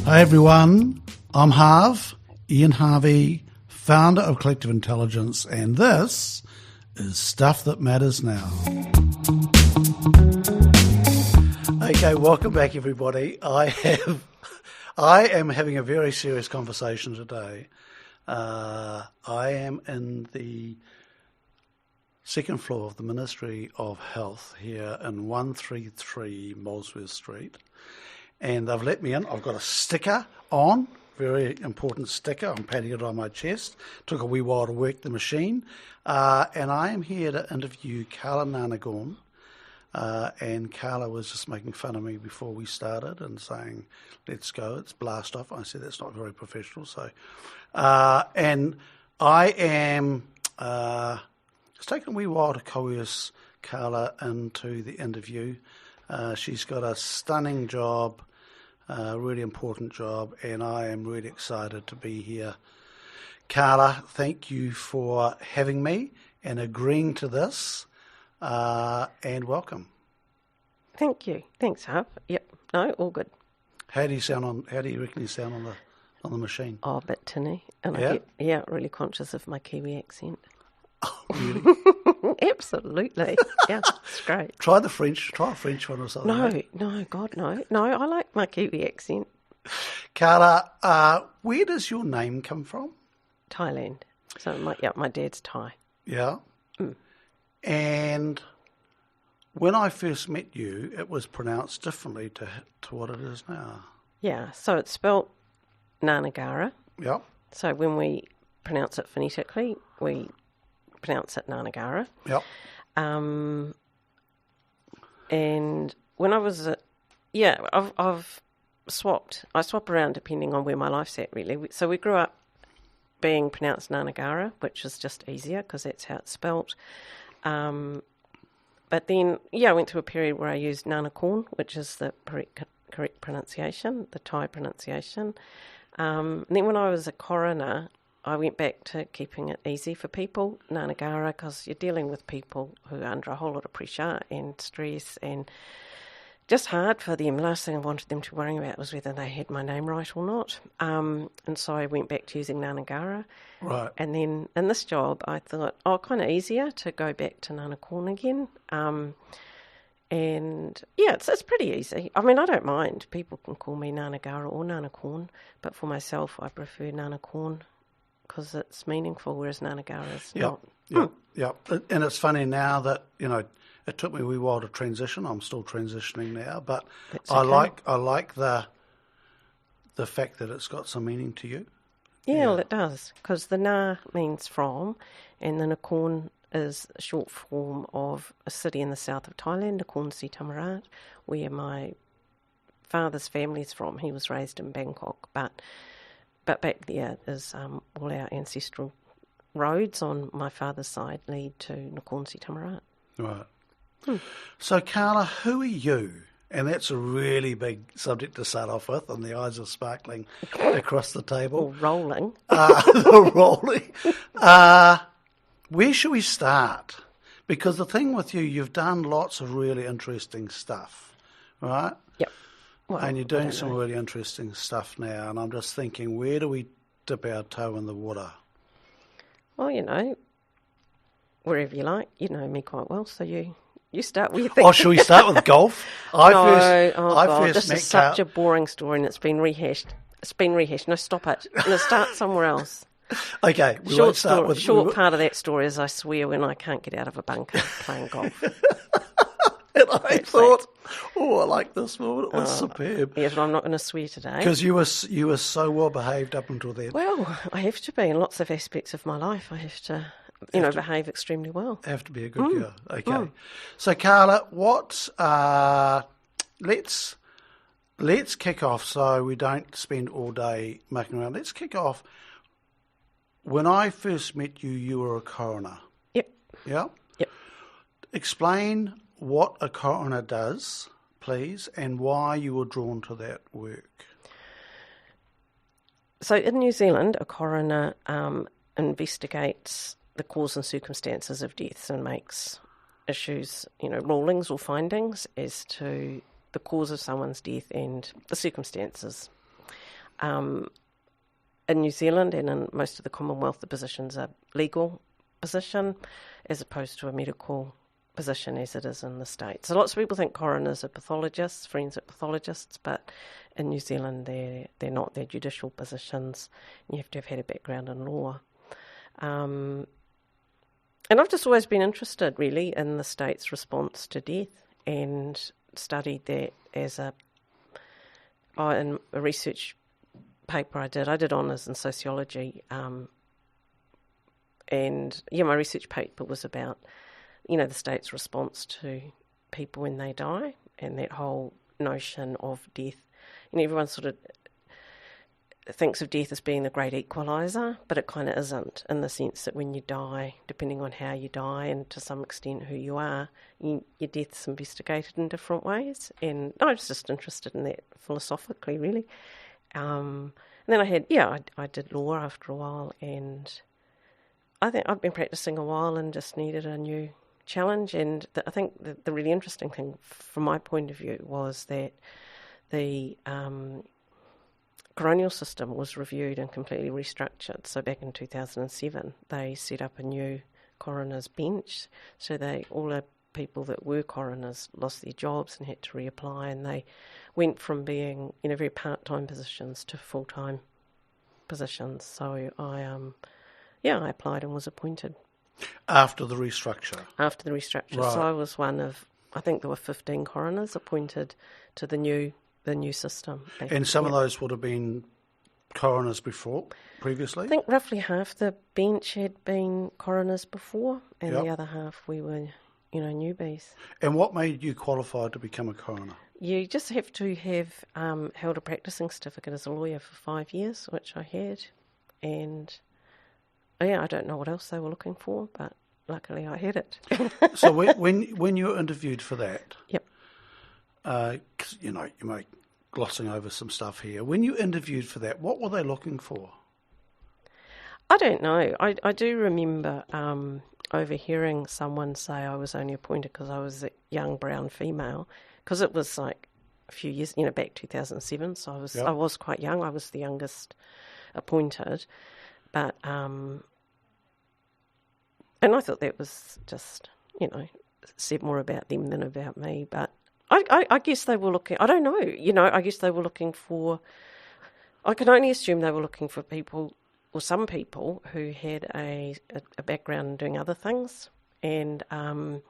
Hi everyone, I'm Harv, Ian Harvey, founder of Collective Intelligence, and this is Stuff That Matters Now. Okay, welcome back everybody. I am having a very serious conversation today. I am in the second floor of the Ministry of Health here in 133 Molesworth Street. And they've let me in. I've got a sticker on, very important sticker. I'm patting it on my chest. Took a wee while to work the machine. And I am here to interview Carla Nanakorn. And Carla was just making fun of me before we started and saying, let's go, let's blast off. I said, that's not very professional. So, and I am, it's taken a wee while to coerce Carla into the interview. She's got a stunning job, a really important job, and I am really excited to be here. Carla, thank you for having me and agreeing to this, and welcome. Thank you. Thanks, Harv. Yep. No, all good. How do you reckon you sound on the machine? Oh, a bit tinny. And Yeah? I get really conscious of my Kiwi accent. Oh, really? Absolutely. Yeah, it's great. Try a French one or something. No, God, no. No, I like my Kiwi accent. Carla, where does your name come from? Thailand. So, my dad's Thai. Yeah. And when I first met you, it was pronounced differently to what it is now. Yeah, so it's spelt Nagara. Yeah. So when we pronounce it phonetically, we pronounce it Nagara. Yeah. And when I was I've swapped. I swap around depending on where my life's at, really. So we grew up being pronounced Nagara, which is just easier because that's how it's spelt. But then, I went through a period where I used Nanakorn, which is the correct pronunciation, the Thai pronunciation. And then when I was a coroner, I went back to keeping it easy for people, Nagara, because you're dealing with people who are under a whole lot of pressure and stress and just hard for them. Last thing I wanted them to worry about was whether they had my name right or not. And so I went back to using Nagara. Right. And then in this job, I thought, kind of easier to go back to Nanakorn again. It's pretty easy. I mean, I don't mind. People can call me Nagara or Nanakorn, but for myself, I prefer Nanakorn because it's meaningful, whereas Nagara is not. Yeah. And it's funny now that, it took me a wee while to transition. I'm still transitioning now, but That's okay. I like the fact that it's got some meaning to you. Yeah, well, it does, because the Na means from, and the Nakorn is a short form of a city in the south of Thailand, Nakorn Si Thammarat, where my father's family is from. He was raised in Bangkok, but back there is all our ancestral roads on my father's side lead to Nakorn Si Thammarat. Right. So, Carla, who are you? And that's a really big subject to start off with, and the eyes are sparkling across the table. Or rolling. Rolling. Where should we start? Because the thing with you, you've done lots of really interesting stuff, right? Yep. Well, and you're doing some really interesting stuff now, and I'm just thinking, where do we dip our toe in the water? Well, wherever you like. You know me quite well, so you start where you think. Oh, should we start with golf? This is such a boring story and it's been rehashed. No, stop it. No, start somewhere else. Okay, we won't start with... Short part of that story is I swear when I can't get out of a bunker playing golf. And I thought, I like this one. It was superb. Yes, but I'm not going to swear today. Because you were so well behaved up until then. Well, I have to be in lots of aspects of my life. I have to... behave extremely well. Have to be a good girl. Okay. So, Carla, let's kick off so we don't spend all day mucking around. Let's kick off. When I first met you, you were a coroner. Yep. Yeah? Yep. Explain what a coroner does, please, and why you were drawn to that work. So in New Zealand, a coroner investigates the cause and circumstances of deaths and makes issues, rulings or findings as to the cause of someone's death and the circumstances. In New Zealand and in most of the Commonwealth, the position's a legal position as opposed to a medical position as it is in the States. So lots of people think coroners are pathologists, forensic pathologists, but in New Zealand they're not. They're judicial positions. You have to have had a background in law. And I've just always been interested, really, in the States' response to death and studied that in a research paper I did honours in sociology, and my research paper was about, the States' response to people when they die and that whole notion of death. Everyone sort of thinks of death as being the great equaliser, but it kind of isn't, in the sense that when you die, depending on how you die and to some extent who you are, your death's investigated in different ways. And I was just interested in that philosophically, really. And then I did law after a while, and I think I've been practising a while and just needed a new challenge. And I think the really interesting thing from my point of view was that the coronial system was reviewed and completely restructured. So back in 2007, they set up a new coroner's bench. So all the people that were coroners lost their jobs and had to reapply, and they went from being very part-time positions to full-time positions. So I applied and was appointed. After the restructure? After the restructure. Right. So I was one of, I think there were 15 coroners appointed to the new system. And some of those would have been coroners previously? I think roughly half the bench had been coroners before, and the other half we were, newbies. And what made you qualified to become a coroner? You just have to have held a practising certificate as a lawyer for 5 years, which I had, and I don't know what else they were looking for, but luckily I had it. So when you were interviewed for that, yep. 'Cause, you might glossing over some stuff here. When you interviewed for that, what were they looking for? I don't know. I do remember overhearing someone say I was only appointed because I was a young brown female, because it was like a few years, back 2007. So I was quite young. I was the youngest appointed, but and I thought that was just said more about them than about me. But I guess they were looking, I don't know, I guess they were looking for, I can only assume they were looking for people, or some people, who had a background in doing other things. And, I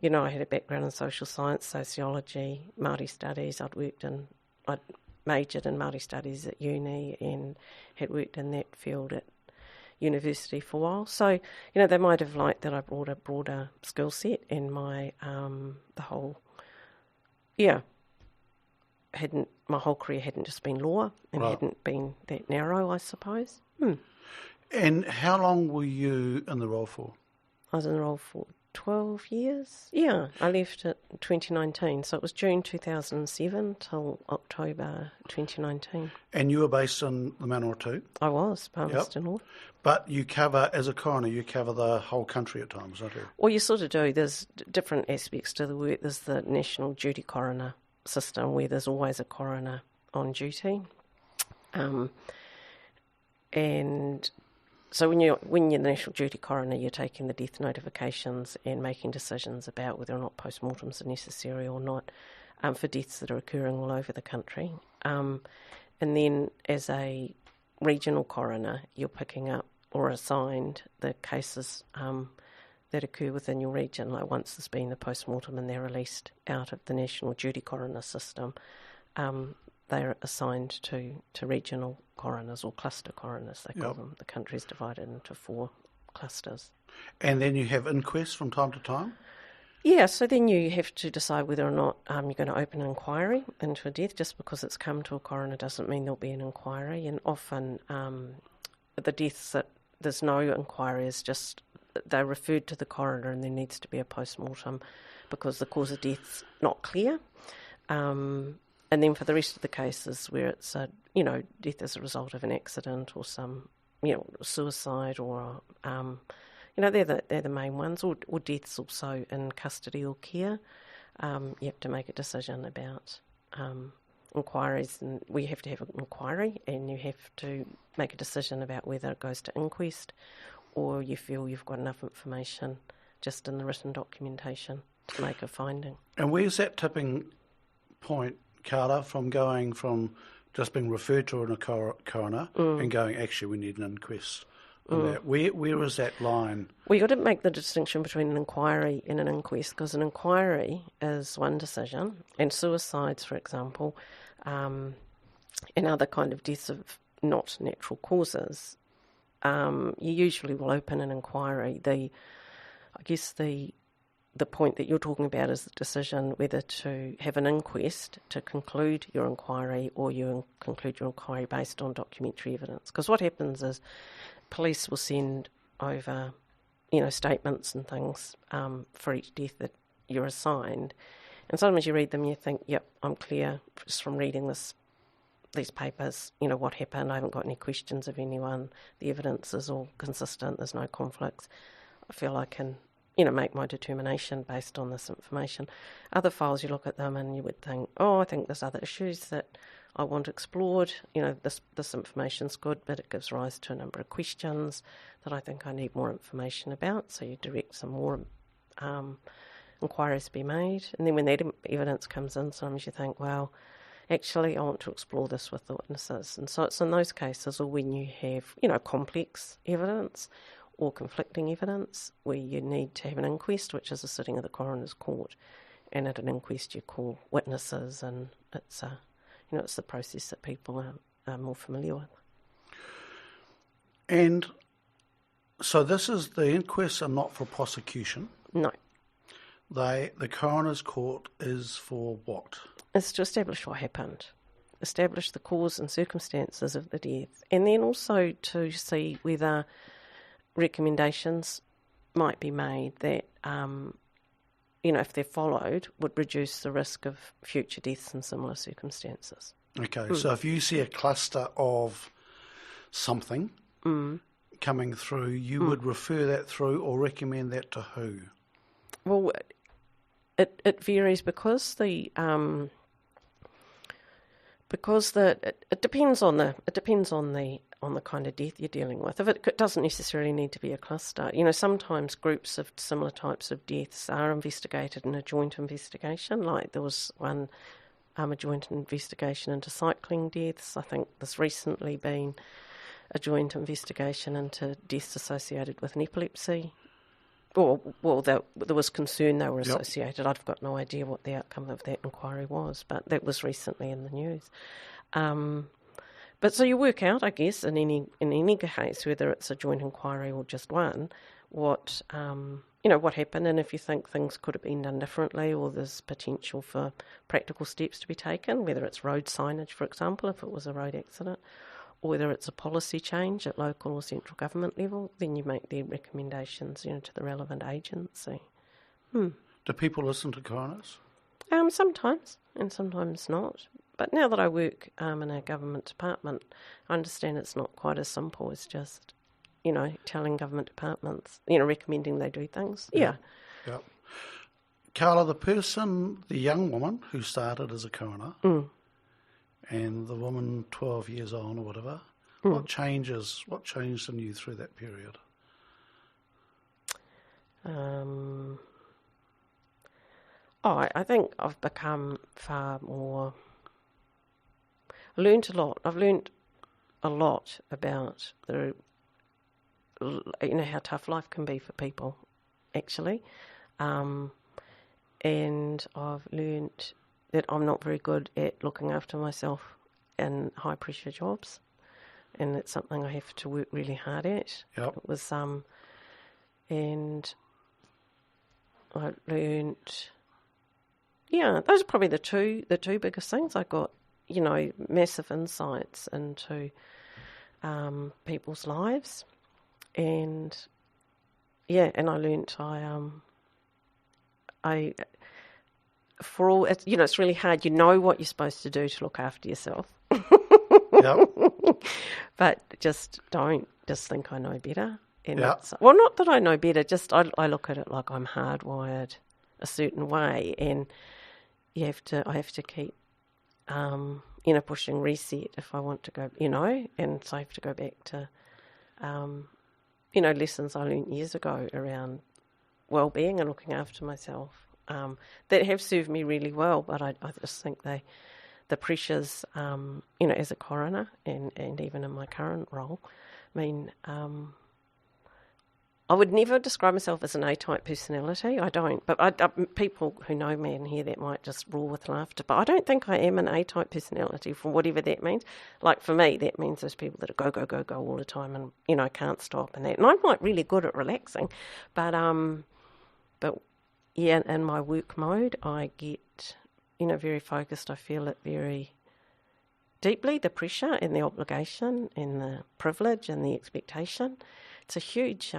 had a background in social science, sociology, Māori studies. I'd majored in Māori studies at uni and had worked in that field at university for a while. So, they might have liked that I brought a broader skill set, and my, my whole career hadn't just been law and hadn't been that narrow, I suppose. And how long were you in the role for? I was in the role for 12 years. Yeah, I left it in 2019, so it was June 2007 till October 2019. And you were based in the Manawatu? I was, Palmerston North. But you as a coroner, you cover the whole country at times, don't you? Well, you sort of do. There's different aspects to the work. There's the national duty coroner system, where there's always a coroner on duty. And so when you're the national duty coroner, you're taking the death notifications and making decisions about whether or not post-mortems are necessary or not, for deaths that are occurring all over the country. And then as a regional coroner, you're picking up or assigned the cases that occur within your region. Like once there's been the post-mortem and they're released out of the national duty coroner system, they're assigned to regional coroners, or cluster coroners, they call them. The country's divided into 4 clusters. And then you have inquests from time to time? Yeah, so then you have to decide whether or not you're going to open an inquiry into a death. Just because it's come to a coroner doesn't mean there'll be an inquiry. And often the deaths that there's no inquiry is just they're referred to the coroner and there needs to be a post-mortem because the cause of death's not clear. And then for the rest of the cases where it's a, death as a result of an accident or some, suicide or, they're the main ones, or deaths also in custody or care. You have to make a decision about inquiries, and we have to have an inquiry, and you have to make a decision about whether it goes to inquest or you feel you've got enough information just in the written documentation to make a finding. And where's that tipping point, Carla, from going from just being referred to in a coroner and going, actually, we need an inquest on that? Where is that line? Well, you've got to make the distinction between an inquiry and an inquest, because an inquiry is one decision, and suicides, for example, and other kind of deaths of not natural causes, you usually will open an inquiry. I guess the point that you're talking about is the decision whether to have an inquest to conclude your inquiry, or you conclude your inquiry based on documentary evidence. Because what happens is police will send over, statements and things for each death that you're assigned. And sometimes you read them and you think, yep, I'm clear just from reading these papers, what happened. I haven't got any questions of anyone. The evidence is all consistent. There's no conflicts. I feel I can, make my determination based on this information. Other files, you look at them and you would think, I think there's other issues that I want explored. This information's good, but it gives rise to a number of questions that I think I need more information about. So you direct some more inquiries to be made. And then when that evidence comes in, sometimes you think, well, actually, I want to explore this with the witnesses. And so it's in those cases, or when you have, complex evidence or conflicting evidence, where you need to have an inquest, which is a sitting of the coroner's court. And at an inquest, you call witnesses, and it's it's the process that people are more familiar with. And so the inquests are not for prosecution? No. The coroner's court is for what? It's to establish what happened, establish the cause and circumstances of the death, and then also to see whether recommendations might be made that, if they're followed, would reduce the risk of future deaths in similar circumstances. Okay, so if you see a cluster of something coming through, you would refer that through or recommend that to who? Well, it varies because it depends on the kind of death you're dealing with. If it doesn't necessarily need to be a cluster, sometimes groups of similar types of deaths are investigated in a joint investigation. Like there was one, a joint investigation into cycling deaths. I think there's recently been a joint investigation into deaths associated with an epilepsy. There was concern they were associated. Yep. I've got no idea what the outcome of that inquiry was, but that was recently in the news. But so you work out, I guess, in any case, whether it's a joint inquiry or just one, what happened, and if you think things could have been done differently, or there's potential for practical steps to be taken, whether it's road signage, for example, if it was a road accident, or whether it's a policy change at local or central government level, then you make their recommendations, to the relevant agency. Do people listen to coroners? Sometimes, and sometimes not. But now that I work in a government department, I understand it's not quite as simple as just, telling government departments, recommending they do things. Yeah. Carla, the young woman who started as a coroner, and the woman 12 years on or whatever, what changed in you through that period? I think I've become far more... I learned a lot. I've learned a lot about how tough life can be for people, actually. And I've learned that I'm not very good at looking after myself in high-pressure jobs, and it's something I have to work really hard at. Yep. It was, and I learned, those are probably the two biggest things. I got, massive insights into people's lives, and I learnt for all, it's really hard. You know what you're supposed to do to look after yourself. Yep. But just don't. Just think I know better. And Yeah. well, not that I know better, just I look at it like I'm hardwired a certain way, and I have to keep, pushing reset if I want to go, and so I have to go back to, lessons I learned years ago around well-being and looking after myself, that have served me really well, but I just think the pressures, as a coroner and even in my current role, I would never describe myself as an A-type personality. I don't. But people who know me and hear that might just roar with laughter. But I don't think I am an A-type personality, for whatever that means. Like, for me, that means there's people that are go all the time and, can't stop and that. And I'm, really good at relaxing. But yeah, in my work mode, I get, very focused. I feel it very deeply, the pressure and the obligation and the privilege and the expectation. It's a huge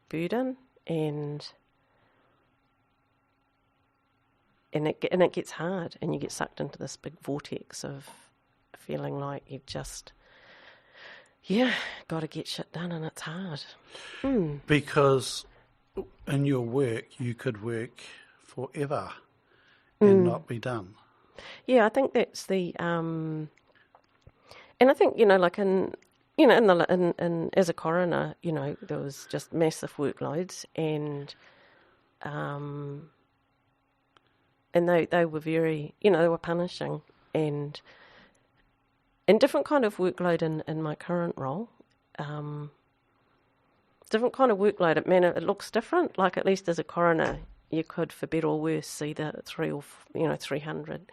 burden, and it gets hard, and you get sucked into this big vortex of feeling like you've just, got to get shit done, and it's hard. Because in your work, you could work forever and not be done. Yeah, I think that's the, and I think, like in as a coroner, there was just massive workloads, and they were very, they were punishing, and different kind of workload in my current role. Different kind of workload. It looks different. Like, at least as a coroner, you could, for better or worse, see the 300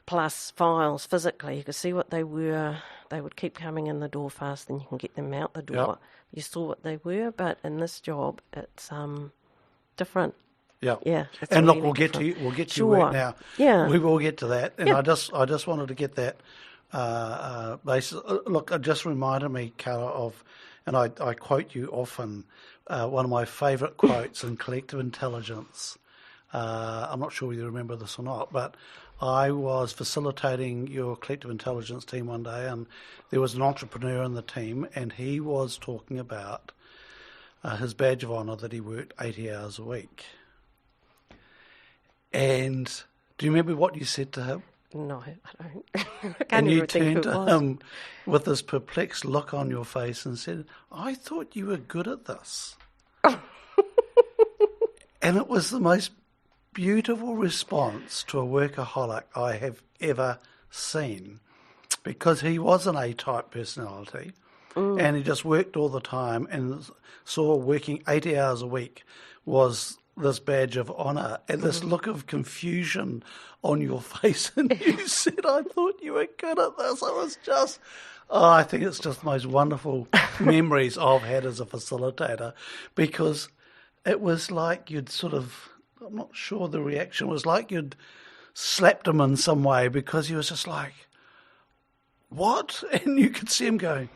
plus files physically. You could see what they were. They would keep coming in the door fast, then you can get them out the door. Yep. You saw what they were, but in this job, it's different. Yeah, yeah. And really look, different. we'll get to Sure. your work now. Yeah, we will get to that. And Yeah. I just wanted to get that basis. Look, it just reminded me, Carla, of, and I quote you often. One of my favourite quotes in Collective Intelligence. I'm not sure whether you remember this or not, but I was facilitating your Collective Intelligence team one day, and there was an entrepreneur in the team, and he was talking about his badge of honour that he worked 80 hours a week. And do you remember what you said to him? No, I don't. I can't And you even think turned who it to was. him with this perplexed look on your face and said, "I thought you were good at this." And it was the most beautiful response to a workaholic I have ever seen, because he was an A-type personality, and he just worked all the time, and saw working 80 hours a week was this badge of honour, and this look of confusion on your face, and you said, "I thought you were good at this." It was just, I think it's just the most wonderful memories I've had as a facilitator, because it was like you'd sort of, I'm not sure the reaction was, like you'd slapped him in some way, because he was just like, "What?" And you could see him going,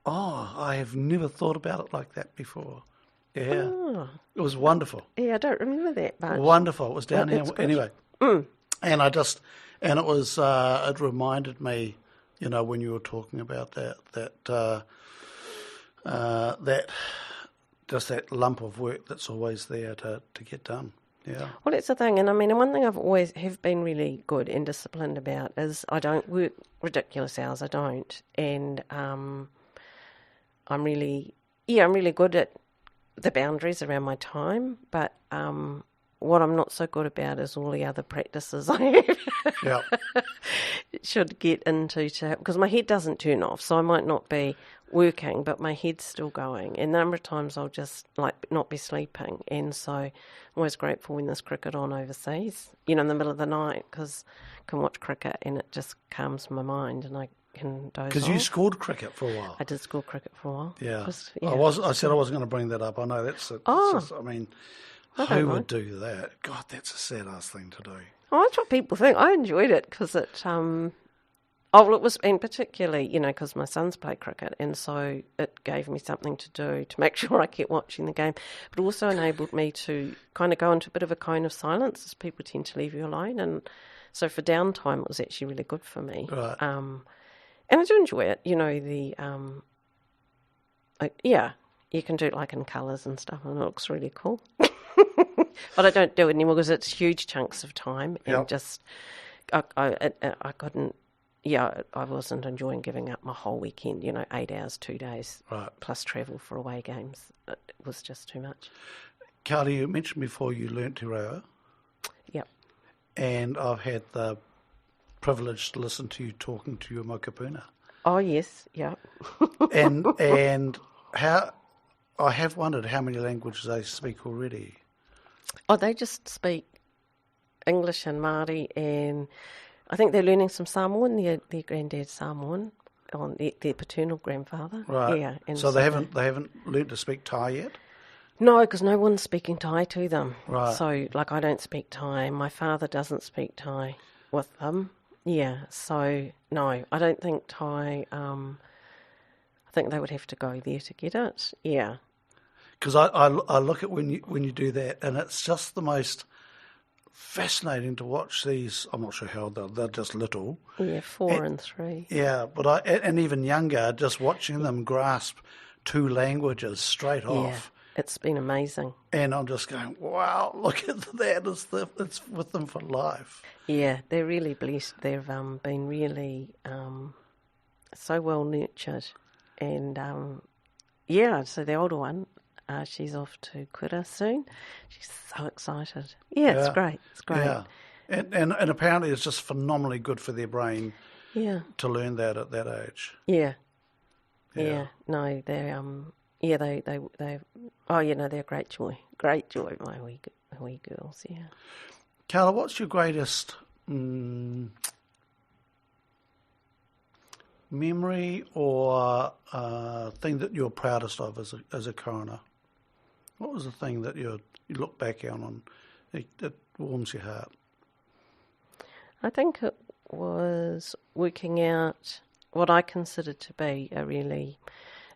"Oh, I have never thought about it like that before." Yeah. Oh. It was wonderful. Yeah, I don't remember that much. Wonderful. It was down Well, here that's good. anyway. And it was, it reminded me, when you were talking about that just that lump of work that's always there to get done. Yeah. Well, that's the thing, and one thing I've always have been really good and disciplined about is I don't work ridiculous hours. I don't, and I'm really good at the boundaries around my time. But what I'm not so good about is all the other practices I have. Yeah. Should get into because my head doesn't turn off, so I might not be working, but my head's still going. And a number of times I'll just not be sleeping, and so I'm always grateful when there's cricket on overseas, in the middle of the night, because I can watch cricket and it just calms my mind and I can doze Because you off. scored cricket for a while. I did score cricket for a while. Yeah. Yeah. I said I wasn't going to bring that up. I know that's it. Oh. It's just, I don't who mind. would do that? God, that's a sad ass thing to do. Oh, that's what people think. I enjoyed it because it, it was, and particularly, because my sons play cricket, and so it gave me something to do to make sure I kept watching the game, but also enabled me to kind of go into a bit of a cone of silence, as people tend to leave you alone, and so for downtime, it was actually really good for me. Right. And I do enjoy it, Yeah, you can do it like in colours and stuff, and it looks really cool. But I don't do it anymore because it's huge chunks of time, and just I couldn't. Yeah, I wasn't enjoying giving up my whole weekend. 8 hours, 2 days, plus travel for away games. It was just too much. Carla, you mentioned before you learnt te reo. Yep. And I've had the privilege to listen to you talking to your mokopuna. Oh yes, yeah. and how I have wondered how many languages they speak already. Oh, they just speak English and Māori, and I think they're learning some Samoan. Their granddad's Samoan, on their paternal grandfather. Right. Yeah. And so they haven't learnt to speak Thai yet? No, because no one's speaking Thai to them. Right. So, I don't speak Thai. My father doesn't speak Thai with them. Yeah. So, no, I don't think Thai. I think they would have to go there to get it. Yeah. Because I look at when you do that, and it's just the most fascinating to watch these. I'm not sure how old they're just little. Yeah, 4 and 3. Yeah, but and even younger, just watching them grasp 2 languages straight off. It's been amazing. And I'm just going, wow, look at that. It's with them for life. Yeah, they're really blessed. They've been really so well nurtured. And, so the older one, she's off to Kura soon. She's so excited. Yeah, it's great. It's great. Yeah. And apparently it's just phenomenally good for their brain to learn that at that age. Yeah. No, they're... they're great joy. Great joy, my wee girls, yeah. Carla, what's your greatest memory or thing that you're proudest of as a coroner? What was the thing that you look back on it warms your heart? I think it was working out what I considered to be a really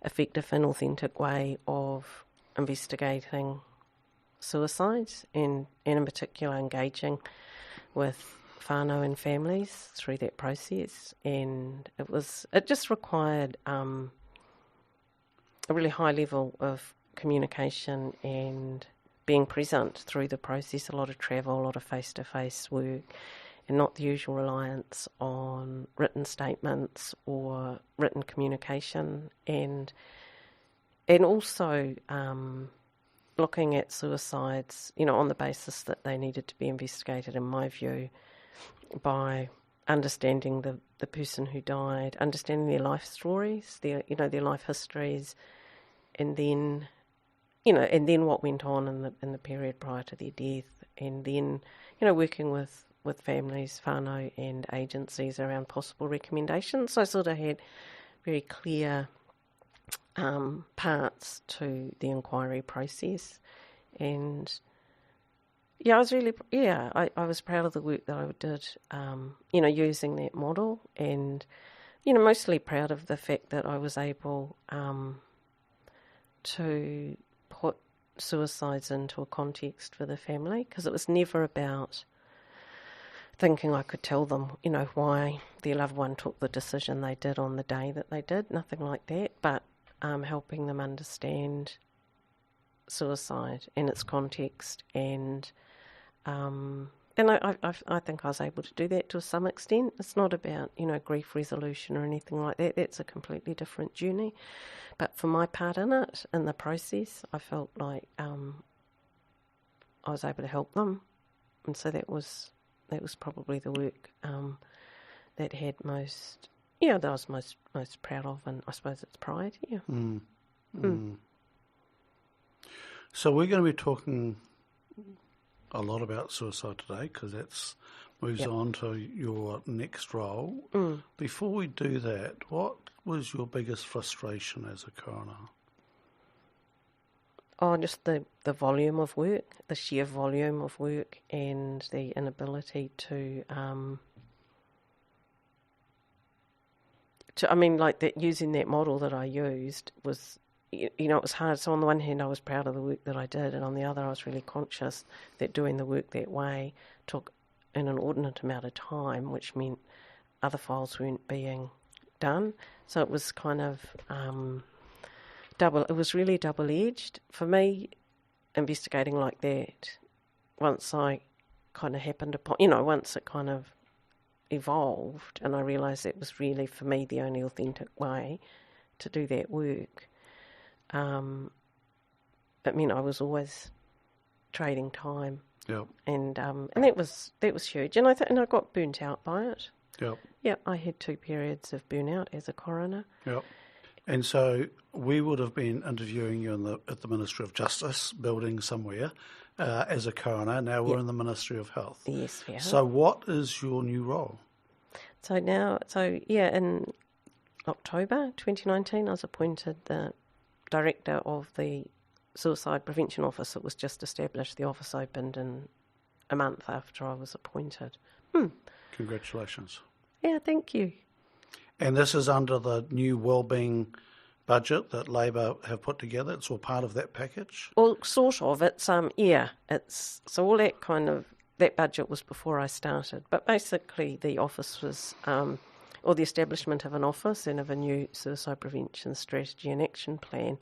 effective and authentic way of investigating suicides and in particular engaging with whānau and families through that process. And it just required a really high level of communication and being present through the process, a lot of travel, a lot of face-to-face work, and not the usual reliance on written statements or written communication, and also looking at suicides, on the basis that they needed to be investigated, in my view, by understanding the person who died, understanding their life stories, their life histories, and then what went on in the period prior to their death, and then working with families, whānau and agencies around possible recommendations. So I sort of had very clear parts to the inquiry process. And I was really, I was proud of the work that I did, using that model, and, mostly proud of the fact that I was able to put suicides into a context for the family, because it was never about thinking I could tell them, why their loved one took the decision they did on the day that they did, nothing like that, but helping them understand suicide in its context, and I think I was able to do that to some extent. It's not about, grief resolution or anything like that. That's a completely different journey. But for my part in it, in the process, I felt like I was able to help them, and so that was probably the work that had most, that I was most proud of, and I suppose it's pride, yeah. So we're going to be talking a lot about suicide today, because that moves on to your next role. Before we do that, what was your biggest frustration as a coroner? Oh, just the volume of work, the sheer volume of work, and the inability to using that model that I used was, it was hard. So on the one hand, I was proud of the work that I did, and on the other, I was really conscious that doing the work that way took an inordinate amount of time, which meant other files weren't being done. So it was kind of It was really double-edged. For me, investigating like that, once I kind of happened upon, once it kind of evolved and I realised that was really, for me, the only authentic way to do that work, it meant I was always trading time. Yep. And that was huge. And I got burnt out by it. Yep. Yeah, I had 2 periods of burnout as a coroner. Yep. And so we would have been interviewing you at the Ministry of Justice building somewhere as a coroner. Now we're in the Ministry of Health. Yes, we are. So what is your new role? In October 2019, I was appointed the director of the Suicide Prevention Office. It was just established. The office opened in a month after I was appointed. Congratulations. Yeah, thank you. And this is under the new wellbeing budget that Labor have put together. It's all part of that package? Well, sort of. It's so all that kind of, that budget was before I started. But basically the office was, or the establishment of an office and of a new suicide prevention strategy and action plan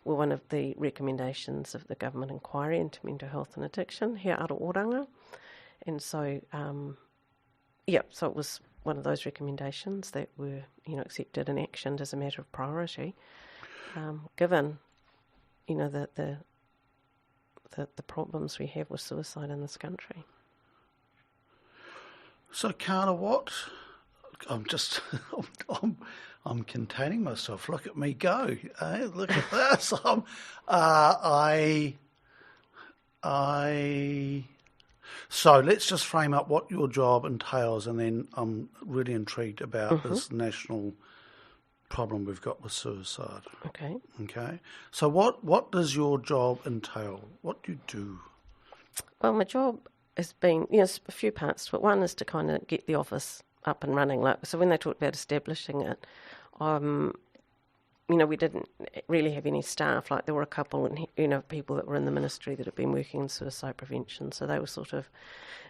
were one of the recommendations of the government inquiry into mental health and addiction here at Oranga. And so, so it was one of those recommendations that were, accepted and actioned as a matter of priority, given, the problems we have with suicide in this country. So, Carla, I'm containing myself. Look at me go. Look at this. So let's just frame up what your job entails, and then I'm really intrigued about this national problem we've got with suicide. Okay. Okay. So what does your job entail? What do you do? Well, my job has been, a few parts to it. One is to kind of get the office up and running. So when they talked about establishing it, we didn't really have any staff. Like there were a couple, people that were in the ministry that had been working in suicide prevention. So they were sort of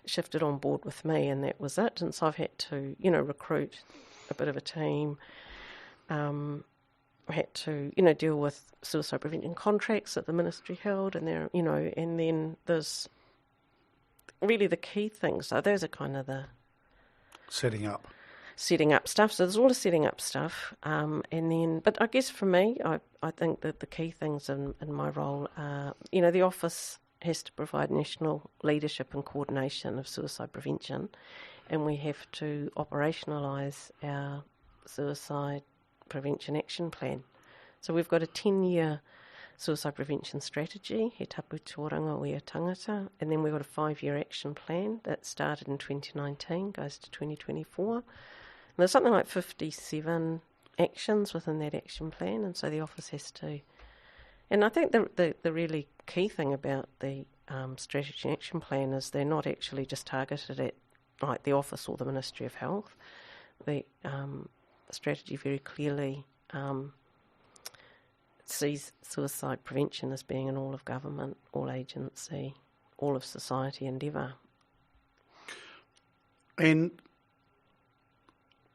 shifted on board with me, and that was it. And so I've had to, recruit a bit of a team. I had to, deal with suicide prevention contracts that the ministry held, and there, and then there's really the key things. So those are kind of the setting up stuff. So there's all the setting up stuff, but I guess for me, I think that the key things in my role are, the office has to provide national leadership and coordination of suicide prevention, and we have to operationalise our suicide prevention action plan. So we've got a 10-year suicide prevention strategy, he tapu tōranga o ia tangata, and then we've got a 5-year action plan that started in 2019, goes to 2024. And there's something like 57 actions within that action plan, and so the office has to. And I think the really key thing about the strategy and action plan is they're not actually just targeted at like the office or the Ministry of Health. The strategy very clearly sees suicide prevention as being in all of government, all agency, all of society endeavour. And,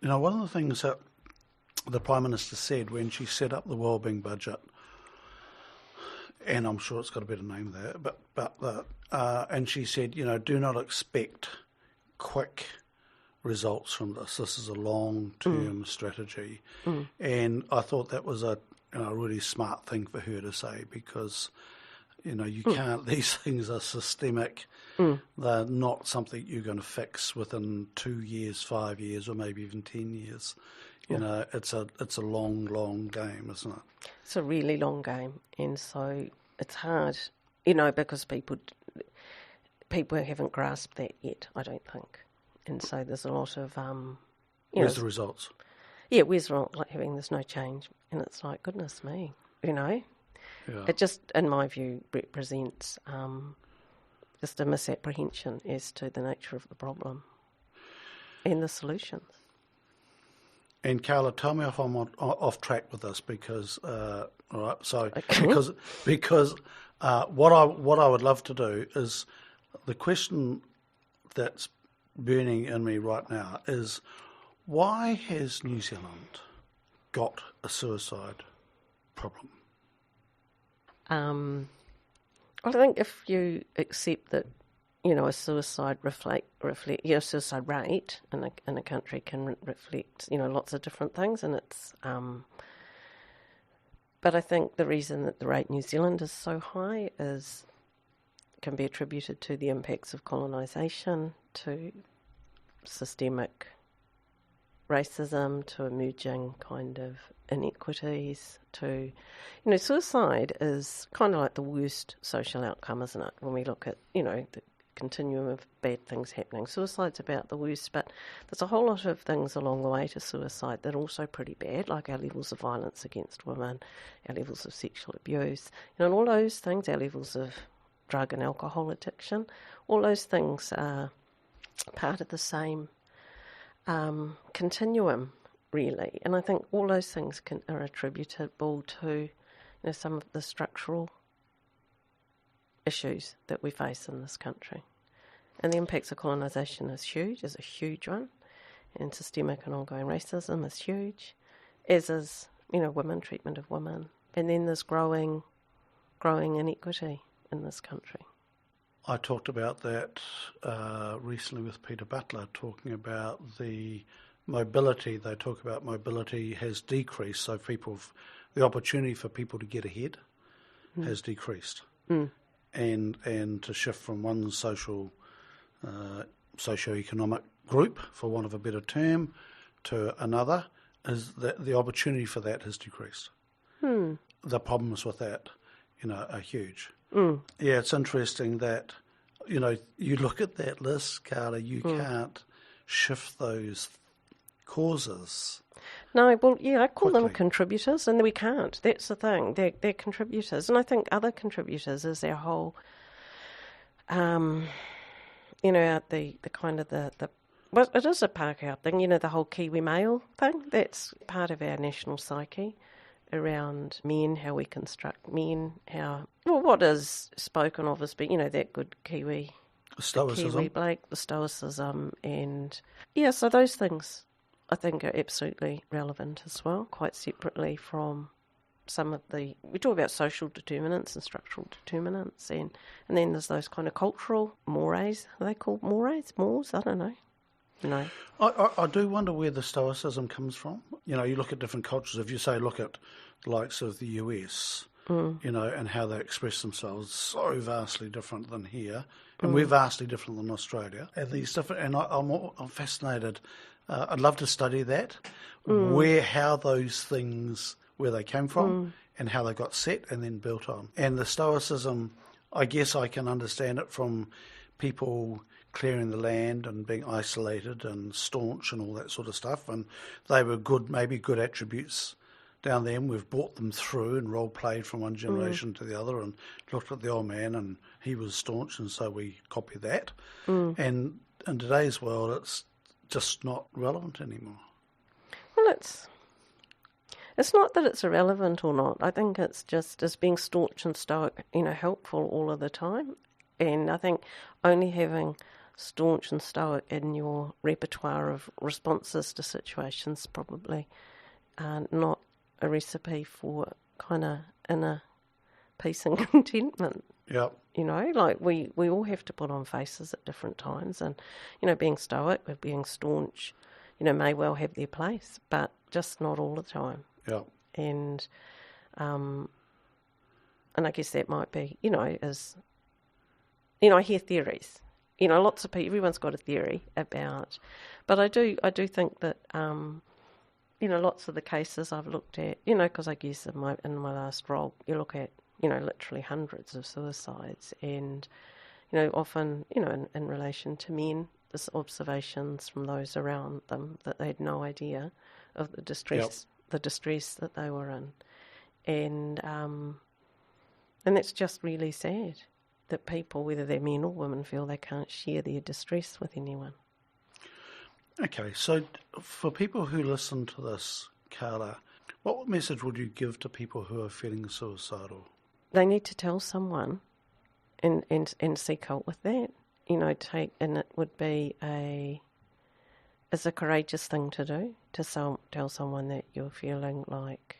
one of the things that the Prime Minister said when she set up the wellbeing budget, and I'm sure it's got a better name there, and she said, do not expect quick results from this. This is a long-term strategy. And I thought that was a really smart thing for her to say, because you can't, these things are systemic. They're not something you're going to fix within 2 years, 5 years, or maybe even 10 years. It's a long game, isn't it? It's a really long game, and so it's hard, because people haven't grasped that yet, I don't think. And so there's a lot of where's the results? Yeah, where's like having there's no change, and it's like, goodness me, Yeah. It just, in my view, represents just a misapprehension as to the nature of the problem and the solutions. And Carla, tell me if I'm off track with this, because all right, so okay. because what I would love to do is, the question that's burning in me right now is, why has New Zealand got a suicide problem? I think if you accept that, a suicide suicide rate in a country can reflect, lots of different things, and it's. But I think the reason that the rate in New Zealand is so high can be attributed to the impacts of colonisation, to systemic racism, to emerging kind of inequities, to, suicide is kind of like the worst social outcome, isn't it? When we look at, the continuum of bad things happening. Suicide's about the worst, but there's a whole lot of things along the way to suicide that are also pretty bad, like our levels of violence against women, our levels of sexual abuse, and all those things, our levels of drug and alcohol addiction, all those things are part of the same continuum, really. And I think all those things are attributable to, some of the structural issues that we face in this country. And the impacts of colonisation is a huge one, and systemic and ongoing racism is huge, as is, treatment of women. And then there's growing inequity in this country. I talked about that recently with Peter Butler, talking about the mobility. They talk about mobility has decreased, so the opportunity for people to get ahead has decreased. And to shift from one socio-economic group, for want of a better term, to another, is that the opportunity for that has decreased. The problems with that, are huge. Yeah, it's interesting that, you look at that list, Carla, you can't shift those causes. No, well, yeah, I call quickly. them contributors, and we can't. That's the thing. They're contributors. And I think other contributors is our whole, the kind of well, it is a Pākehā thing, the whole Kiwi male thing. That's part of our national psyche around men, how we construct men, what is spoken of as being, that good Kiwi Stoicism. Kiwi Blake, the stoicism, and so those things I think are absolutely relevant as well, quite separately from some of we talk about social determinants and structural determinants, and then there's those kind of cultural mores. Are they called mores? Mores? I don't know. No. I do wonder where the stoicism comes from. You look at different cultures. If you say look at the likes of the US, and how they express themselves, so vastly different than here, and we're vastly different than Australia. And these different, and I'm fascinated. I'd love to study that, how those things, where they came from, and how they got set and then built on. And the stoicism, I guess I can understand it from people clearing the land and being isolated and staunch and all that sort of stuff. And they were maybe good attributes down there, and we've brought them through and role-played from one generation to the other and looked at the old man and he was staunch, and so we copy that. And in today's world, it's just not relevant anymore. Well, it's not that it's irrelevant or not. I think it's just as being staunch and stoic, helpful all of the time. And I think only having staunch and stoic in your repertoire of responses to situations probably not a recipe for kind of inner peace and contentment. Yep. Like we all have to put on faces at different times, and, being stoic or being staunch, may well have their place, but just not all the time. Yeah. And I guess that might be, I hear theories. Lots of people, everyone's got a theory about, but I do think that, lots of the cases I've looked at, because I guess in my last role, you look at, literally hundreds of suicides, and, often, in relation to men, there's observations from those around them that they had no idea of the distress that they were in. And that's just really sad that people, whether they're men or women, feel they can't share their distress with anyone. Okay, so for people who listen to this, Carla, what message would you give to people who are feeling suicidal? They need to tell someone and seek help with that. And it would be it's a courageous thing to do, to tell someone that you're feeling like,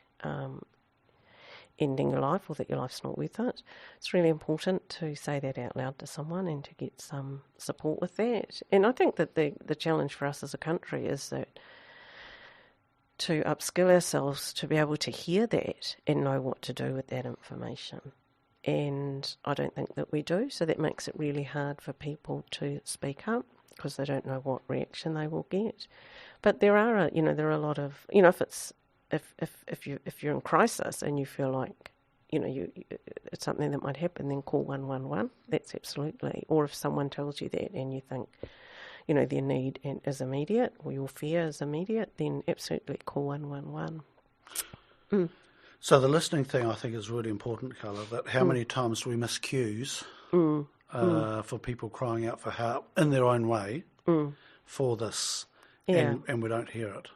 ending your life or that your life's not worth it, it's really important to say that out loud to someone and to get some support with that. And I think that the challenge for us as a country is that to upskill ourselves to be able to hear that and know what to do with that information. And I don't think that we do, so that makes it really hard for people to speak up because they don't know what reaction they will get. But there are a lot of, if you're in crisis and you feel like, it's something that might happen, then call 111. That's absolutely. Or if someone tells you that and you think, their need is immediate or your fear is immediate, then absolutely call 111. So the listening thing I think is really important, Carla, that how many times do we miss cues for people crying out for help in their own way for this, and we don't hear it.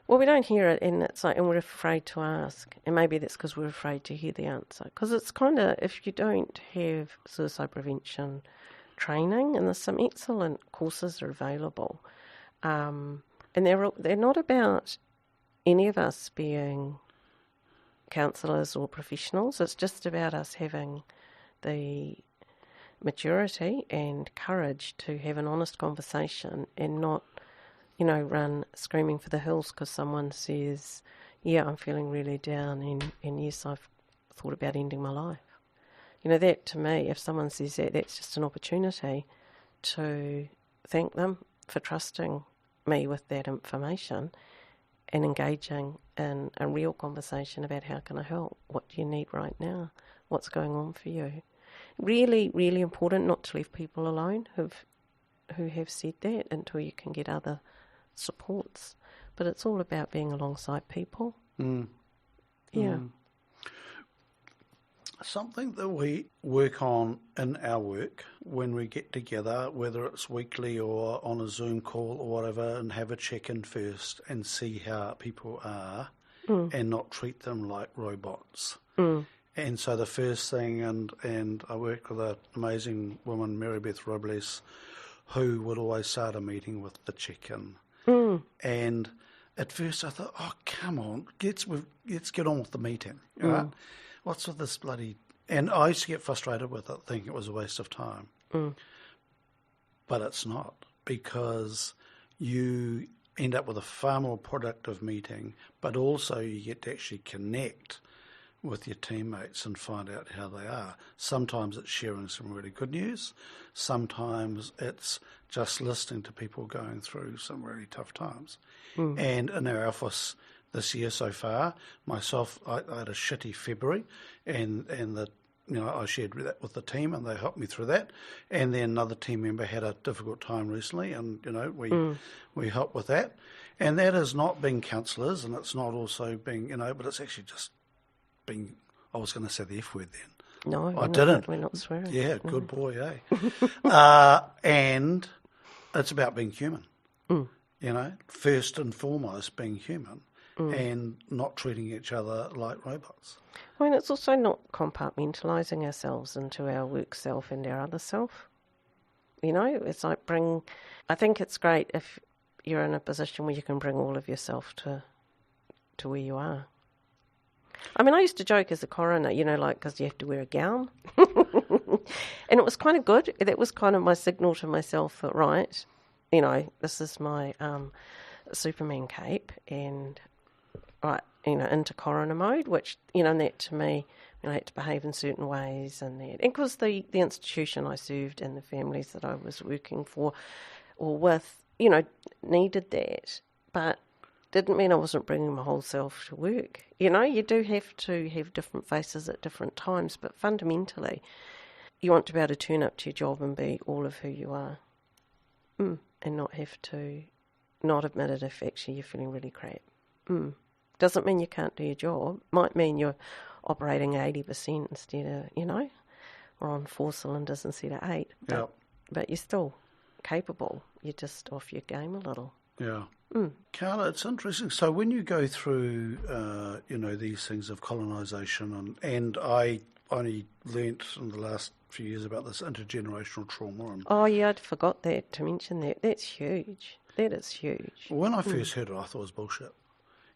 Well, we don't hear it, and and we're afraid to ask, and maybe that's because we're afraid to hear the answer. Because it's kind of, if you don't have suicide prevention training, and there's some excellent courses that are available, and they're not about any of us being counsellors or professionals. It's just about us having the maturity and courage to have an honest conversation and not, run screaming for the hills because someone says, yeah, I'm feeling really down and yes, I've thought about ending my life. That to me, if someone says that, that's just an opportunity to thank them for trusting me with that information and engaging in a real conversation about how can I help? What do you need right now? What's going on for you? Really, really important not to leave people alone who have said that until you can get other supports. But it's all about being alongside people. Yeah. Something that we work on in our work when we get together, whether it's weekly or on a Zoom call or whatever, and have a check-in first and see how people are and not treat them like robots. And so the first thing, and I worked with an amazing woman, Mary Beth Robles, who would always start a meeting with the check-in. And at first I thought, oh, come on, let's get on with the meeting, right? What's with this bloody... And I used to get frustrated with it, thinking it was a waste of time. But it's not, because you end up with a far more productive meeting, but also you get to actually connect with your teammates and find out how they are. Sometimes it's sharing some really good news. Sometimes it's just listening to people going through some really tough times. And in our office this year so far, myself, I had a shitty February, and I shared that with the team, and they helped me through that. And then another team member had a difficult time recently, and we helped with that. And that is not being counsellors, and it's not also being but it's actually just being. I was going to say the F word then. No, I didn't. We're not swearing. Yeah, good boy, eh? And it's about being human. First and foremost, being human. And not treating each other like robots. I mean, it's also not compartmentalising ourselves into our work self and our other self. It's like I think it's great if you're in a position where you can bring all of yourself to where you are. I mean, I used to joke as a coroner, because you have to wear a gown. And it was kind of good. That was kind of my signal to myself that, right, this is my Superman cape and... right, into coroner mode, which, and that to me, I had to behave in certain ways and that. And because the institution I served and the families that I was working for or with, needed that. But didn't mean I wasn't bringing my whole self to work. You do have to have different faces at different times, but fundamentally, you want to be able to turn up to your job and be all of who you are. And not have to not admit it if actually you're feeling really crap. Doesn't mean you can't do your job. Might mean you're operating 80% instead of, or on 4 cylinders instead of 8. But you're still capable. You're just off your game a little. Yeah. Carla, it's interesting. So when you go through, these things of colonisation, and I only learnt in the last few years about this intergenerational trauma. Oh, yeah, I'd forgot to mention that. That's huge. That is huge. When I first heard it, I thought it was bullshit.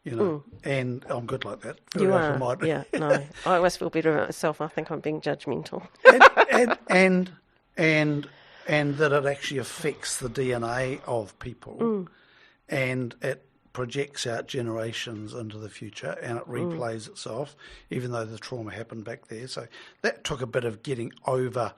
you know, and I'm good like that. Very You are, open-minded. yeah. No, I always feel better about myself. I think I'm being judgmental. and that it actually affects the DNA of people, and it projects out generations into the future, and it replays itself, even though the trauma happened back there. So that took a bit of getting over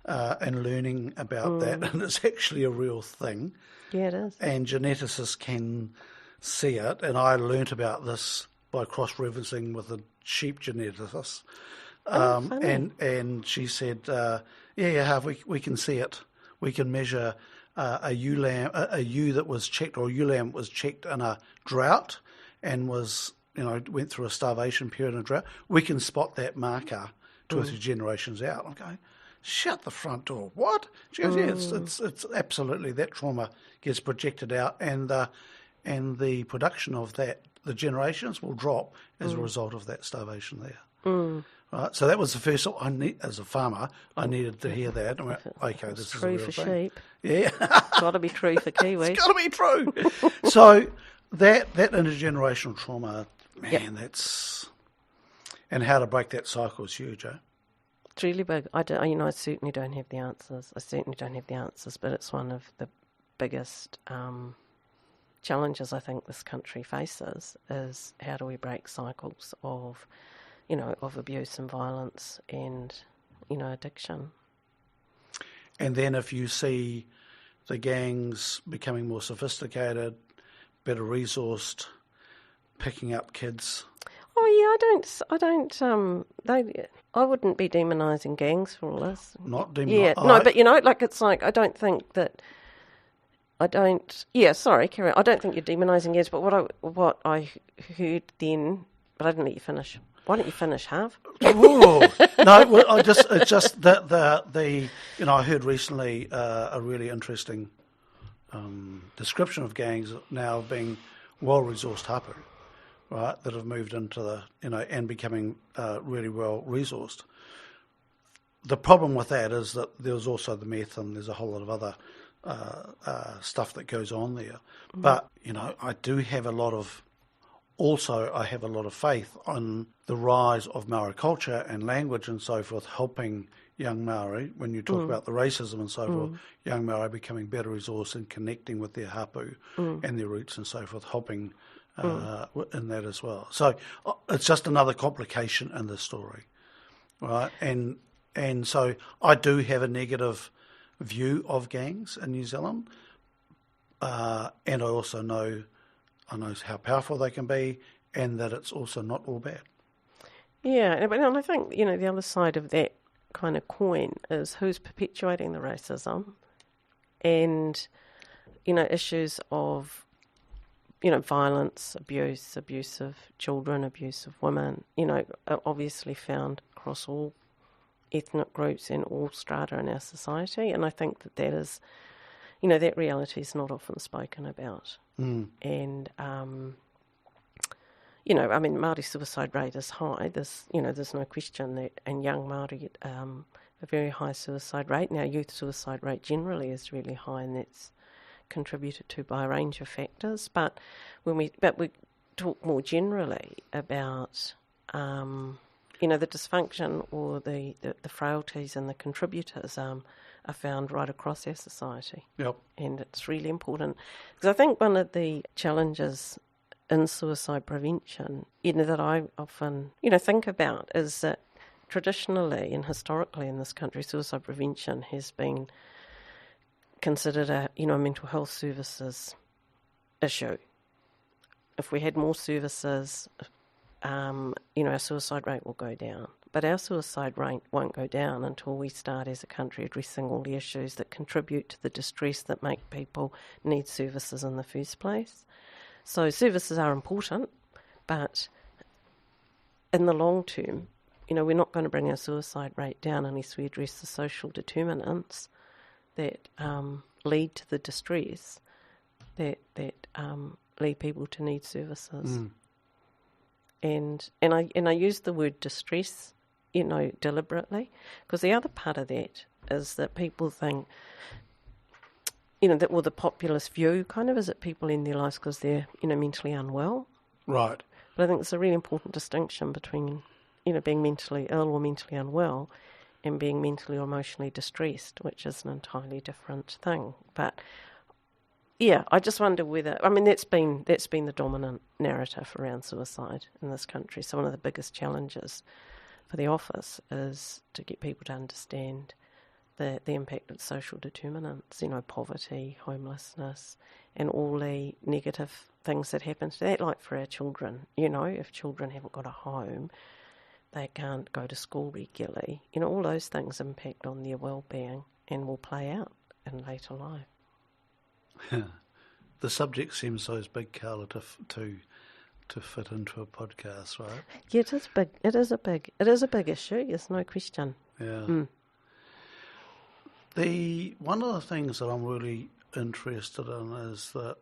and learning about that, and it's actually a real thing. Yeah, it is. And geneticists can see it, and I learnt about this by cross-referencing with a sheep geneticist. Funny. And she said, Harv, we can see it. We can measure a ewe that was checked, or a ewe lamb was checked in a drought and was, went through a starvation period in a drought. We can spot that marker 2 or 3 generations out. I'm going, shut the front door. What? She goes, yeah, it's absolutely, that trauma gets projected out, and the production of that, the generations will drop as a result of that starvation there. Right, so that was the first. As a farmer, I needed to hear that. I went, okay, this is a True real for thing. sheep. Yeah, Got to be true for Kiwis. it's got to be true. So that intergenerational trauma, man, that's, and how to break that cycle is huge, eh? It's really big. I certainly don't have the answers. But it's one of the biggest challenges I think this country faces, is how do we break cycles of abuse and violence and, addiction. And then if you see the gangs becoming more sophisticated, better resourced, picking up kids. Oh yeah, I wouldn't be demonising gangs for all this. Not demonising. Yeah, no, but it's like I don't think that. Yeah, sorry, carry on. I don't think you're demonising gangs, but what I heard then, but I didn't let you finish. Why don't you finish, Harv? No, well, it's just that I heard recently a really interesting description of gangs now being well-resourced hapu, right, that have moved into the, and becoming really well-resourced. The problem with that is that there's also the meth, and there's a whole lot of other stuff that goes on there. But, I do have a lot of faith on the rise of Maori culture and language and so forth, helping young Maori, when you talk about the racism and so forth, young Maori becoming better resourced and connecting with their hapu and their roots and so forth, helping in that as well. So it's just another complication in the story, right? And so I do have a negative view of gangs in New Zealand, and I also know how powerful they can be, and that it's also not all bad. Yeah, and I think, the other side of that kind of coin is who's perpetuating the racism, and, issues of, violence, abuse of children, abuse of women, are obviously found across all ethnic groups and all strata in our society. And I think that is, that reality is not often spoken about. And, Māori suicide rate is high. There's no question that, and young Māori, a very high suicide rate. Now, youth suicide rate generally is really high, and that's contributed to by a range of factors. But we talk more generally about, the dysfunction or the frailties and the contributors are found right across our society. Yep. And it's really important, because I think one of the challenges in suicide prevention, that I often, think about is that traditionally and historically in this country, suicide prevention has been considered a mental health services issue. If we had more services, our suicide rate will go down. But our suicide rate won't go down until we start as a country addressing all the issues that contribute to the distress that make people need services in the first place. So services are important, but in the long term, we're not going to bring our suicide rate down unless we address the social determinants that lead to the distress that lead people to need services. And I use the word distress, deliberately, because the other part of that is that people think, the populist view kind of is that people end their lives because they're, mentally unwell. Right. But I think it's a really important distinction between, being mentally ill or mentally unwell and being mentally or emotionally distressed, which is an entirely different thing. But yeah, I just wonder whether, that's been the dominant narrative around suicide in this country. So one of the biggest challenges for the office is to get people to understand the impact of social determinants, poverty, homelessness, and all the negative things that happen to that, like for our children. If children haven't got a home, they can't go to school regularly. All those things impact on their well-being and will play out in later life. The subject seems so big, Carla, to fit into a podcast, right? Yeah, it is big. It is a big issue. There's no question. Yeah. One of the things that I'm really interested in is that,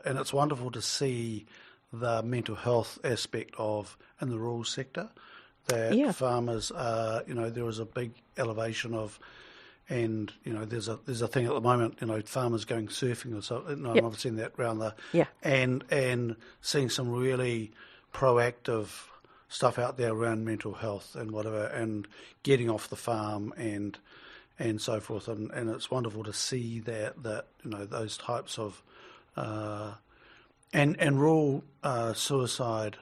and it's wonderful to see the mental health aspect in the rural sector, that farmers are, there is a big elevation of, and there's a thing at the moment, farmers going surfing or so. And I've seen that around and seeing some really proactive stuff out there around mental health and whatever, and getting off the farm and so forth, and it's wonderful to see that those types of and rural suicide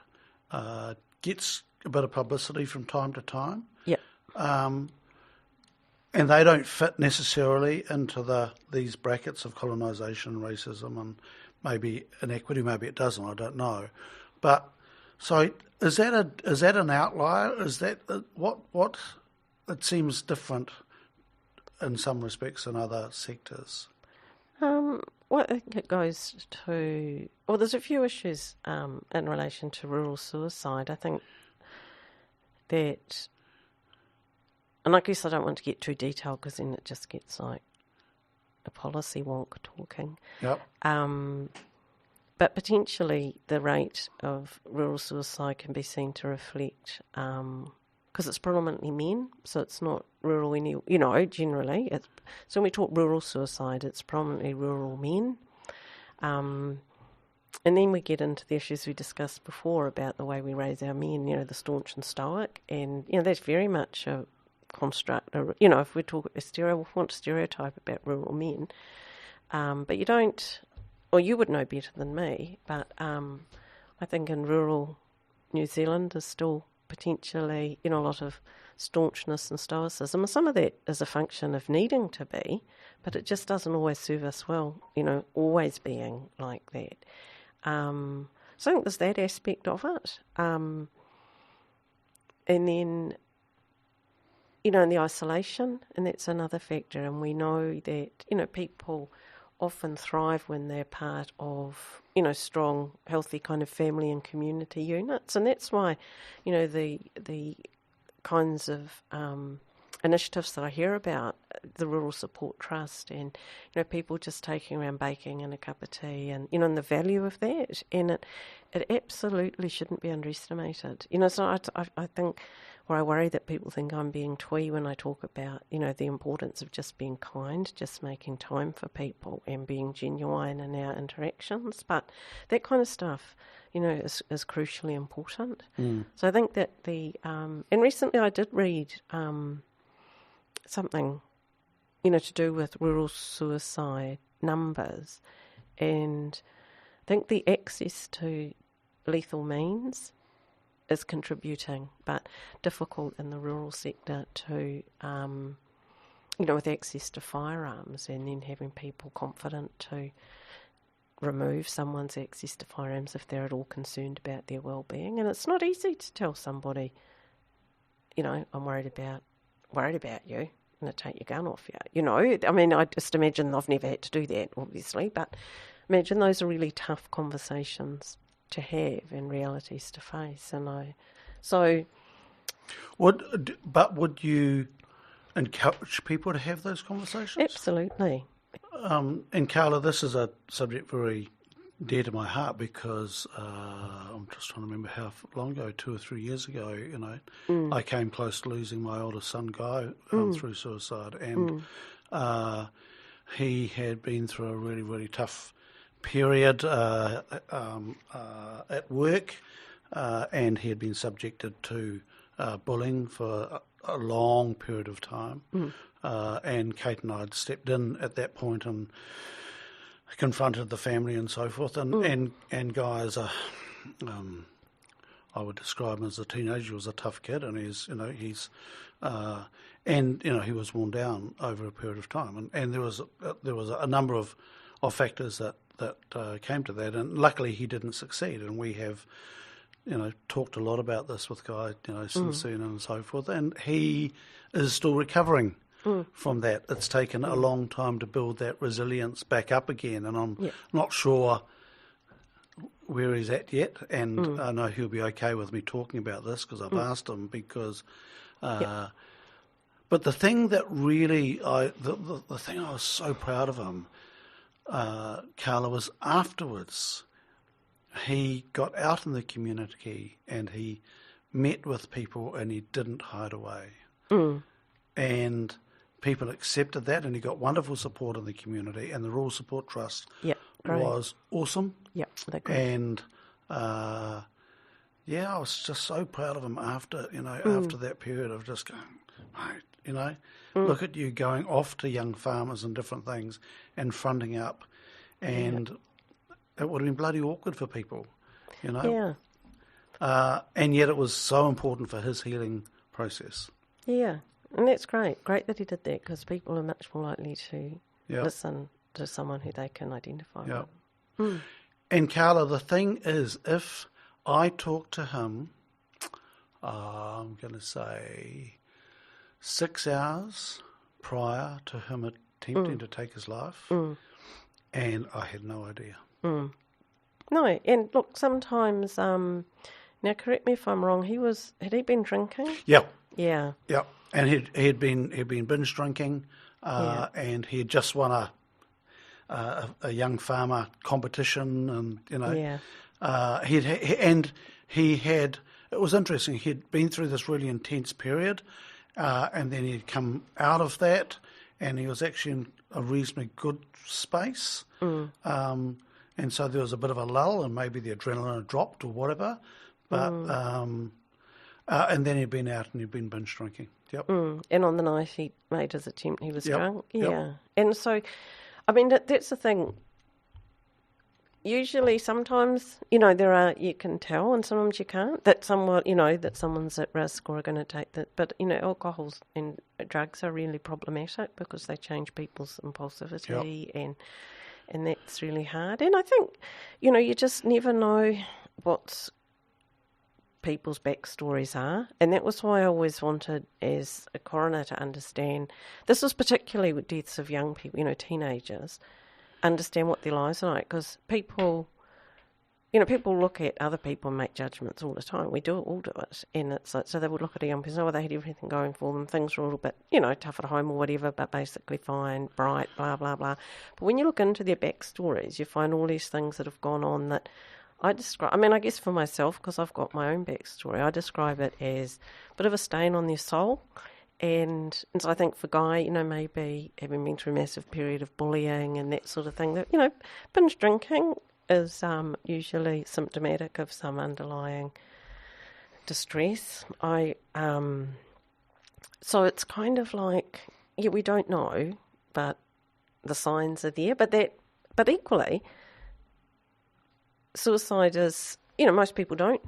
gets a bit of publicity from time to time. Yeah. And they don't fit necessarily into these brackets of colonisation, racism, and maybe inequity. Maybe it doesn't. I don't know. But so is that an outlier? Is that what? It seems different in some respects in other sectors. Well, I think it goes to... Well, there's a few issues in relation to rural suicide. I think that... And I guess I don't want to get too detailed because then it just gets like a policy wonk talking. Yep. But potentially the rate of rural suicide can be seen to reflect... because it's predominantly men, so it's not rural generally. So when we talk rural suicide, it's predominantly rural men. And then we get into the issues we discussed before about the way we raise our men, the staunch and stoic. And, that's very much a construct, if we want to stereotype about rural men. But you don't, or you would know better than me, but I think in rural New Zealand there's still potentially, a lot of staunchness and stoicism. And some of that is a function of needing to be, but it just doesn't always serve us well, always being like that. So I think there's that aspect of it. And then, in the isolation, and that's another factor. And we know that, people often thrive when they're part of, strong, healthy kind of family and community units. And that's why, the kinds of initiatives that I hear about, the Rural Support Trust and, people just taking around baking and a cup of tea and, and the value of that. And it absolutely shouldn't be underestimated. So I think, or I worry that people think I'm being twee when I talk about, the importance of just being kind, just making time for people and being genuine in our interactions. But that kind of stuff, is crucially important. So I think that and recently I did read something, to do with rural suicide numbers, and I think the access to lethal means is contributing, but difficult in the rural sector to, with access to firearms and then having people confident to remove someone's access to firearms if they're at all concerned about their well-being. And it's not easy to tell somebody, I'm worried about you, I'm going to take your gun off you. I just imagine I've never had to do that, obviously, but imagine those are really tough conversations to have and realities to face. Would you encourage people to have those conversations? Absolutely. And Carla, this is a subject very dear to my heart because I'm just trying to remember how long ago, 2 or 3 years ago, I came close to losing my oldest son, Guy, through suicide. And he had been through a really, really tough period at work, and he had been subjected to bullying for a long period of time. And Kate and I had stepped in at that point and confronted the family and so forth. And Guy is I would describe him as a teenager. He was a tough kid, and he was worn down over a period of time. And there was a number of factors that came to that, and luckily he didn't succeed. And we have, talked a lot about this with Guy, since then and so forth. And he is still recovering from that. It's taken a long time to build that resilience back up again, and I'm not sure where he's at yet. And I know he'll be okay with me talking about this because I've asked him. Because, but the thing that really, the thing I was so proud of him, Carla, was afterwards. He got out in the community and he met with people and he didn't hide away. And people accepted that, and he got wonderful support in the community, and the Rural Support Trust was awesome. They're great. And I was just so proud of him after that period of just going, mate, look at you going off to young farmers and different things and fronting up, and it would have been bloody awkward for people, and yet it was so important for his healing process. And that's great that he did that, because people are much more likely to listen to someone who they can identify with. And Carla, the thing is, if I talk to him, I'm going to say 6 hours prior to him attempting to take his life, and I had no idea. No, and look, sometimes, now correct me if I'm wrong, had he been drinking? Yeah. And he'd been binge drinking, and he had just won a young farmer competition, and he had. It was interesting. He'd been through this really intense period, and then he'd come out of that, and he was actually in a reasonably good space. And so there was a bit of a lull, and maybe the adrenaline had dropped or whatever, but. And then he'd been out and he'd been binge drinking. And on the night he made his attempt, he was drunk. And so, I mean, that's the thing. Usually, sometimes, you can tell, and sometimes you can't, that someone's at risk or are going to take that. But, alcohol and drugs are really problematic because they change people's impulsivity, and that's really hard. And I think, you just never know what's people's backstories are, and that was why I always wanted, as a coroner, to understand. This was particularly with deaths of young people, teenagers, understand what their lives are like, because people look at other people and make judgments all the time. We all do it, and it's like, so they would look at a young person, they had everything going for them, things were a little bit, tough at home or whatever, but basically fine, bright, blah blah blah. But when you look into their backstories, you find all these things that have gone on that I guess for myself, because I've got my own backstory, I describe it as a bit of a stain on their soul. And so I think for Guy, maybe having been through a massive period of bullying and that sort of thing, that, binge drinking is usually symptomatic of some underlying distress. So it's kind of like, we don't know, but the signs are there. But equally, suicide is, most people don't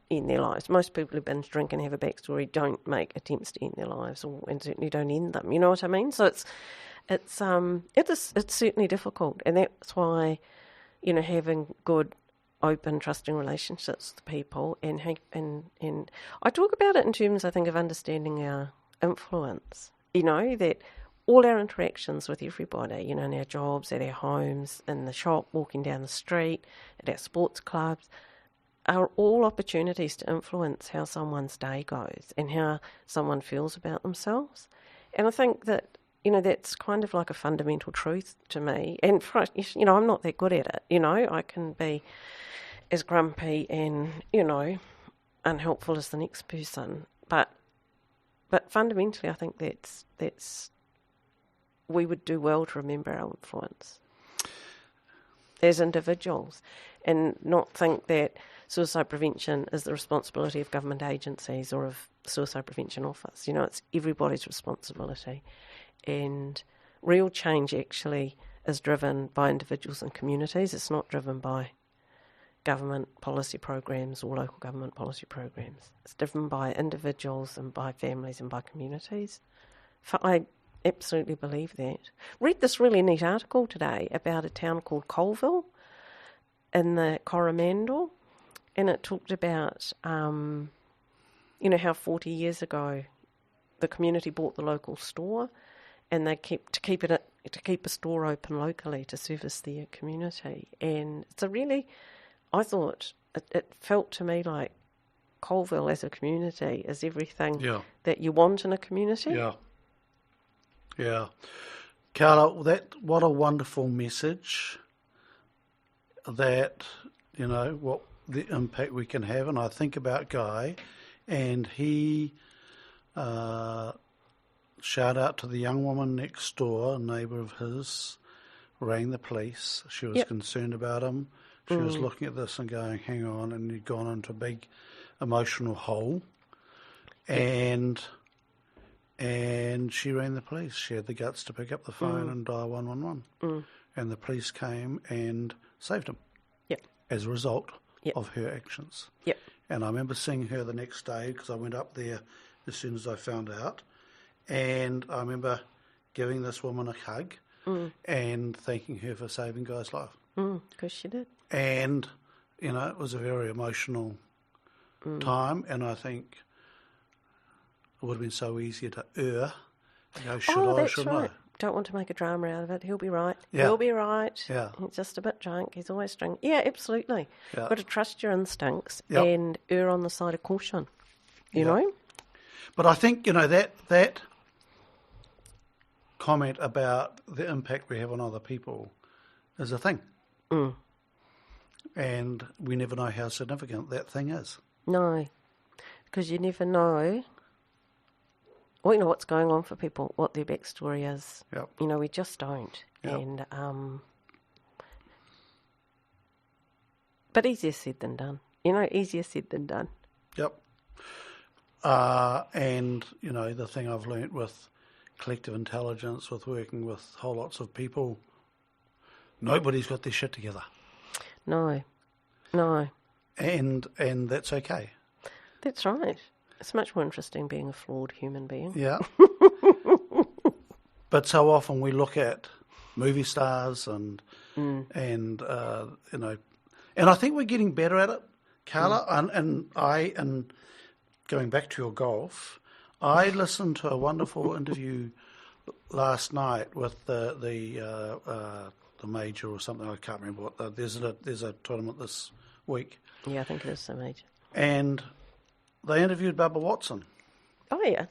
end their lives. Most people who binge drink and have a backstory don't make attempts to end their lives, and certainly don't end them. You know what I mean? So it's certainly difficult, and that's why, having good, open, trusting relationships with people, and I talk about it in terms, I think, of understanding our influence. That all our interactions with everybody, in our jobs, at our homes, in the shop, walking down the street, at our sports clubs, are all opportunities to influence how someone's day goes and how someone feels about themselves. And I think that, that's kind of like a fundamental truth to me. And, I'm not that good at it. I can be as grumpy and, unhelpful as the next person. But fundamentally, I think that's we would do well to remember our influence. as individuals, and not think that suicide prevention is the responsibility of government agencies or of suicide prevention office. It's everybody's responsibility. And real change actually is driven by individuals and communities. It's not driven by government policy programs or local government policy programs. It's driven by individuals and by families and by communities. I absolutely believe that. Read this really neat article today about a town called Colville in the Coromandel, and it talked about, how 40 years ago the community bought the local store, and they keep a store open locally to service their community. And it's I thought it felt to me like Colville as a community is everything that you want in a community. Yeah. Carla, what a wonderful message that, what the impact we can have. And I think about Guy, and he shout out to the young woman next door, a neighbour of his, rang the police. She was concerned about him. She was looking at this and going, hang on, and he'd gone into a big emotional hole. And she rang the police. She had the guts to pick up the phone and dial 111. And the police came and saved him as a result of her actions. And I remember seeing her the next day because I went up there as soon as I found out. And I remember giving this woman a hug and thanking her for saving Guy's life. Because she did. And, it was a very emotional time, and I think it would have been so easier to err. Should I, should I? Don't want to make a drama out of it. He'll be right. Yeah. He'll be right. Yeah. He's just a bit drunk. He's always drunk. Yeah, absolutely. Yeah. You've got to trust your instincts and err on the side of caution, you know? But I think, that comment about the impact we have on other people is a thing. And we never know how significant that thing is. No, because you never know. Well, what's going on for people, what their backstory is. Yep. We just don't. Yep. And but easier said than done. Easier said than done. Yep. And, the thing I've learnt with collective intelligence, with working with whole lots of people, nobody's got their shit together. No. And that's okay. That's right. It's much more interesting being a flawed human being. Yeah. But so often we look at movie stars and I think we're getting better at it, Carla. And going back to your golf, I listened to a wonderful interview last night with the major or something. I can't remember what. There's a tournament this week. Yeah, I think it is the major. And they interviewed Bubba Watson. Oh yeah.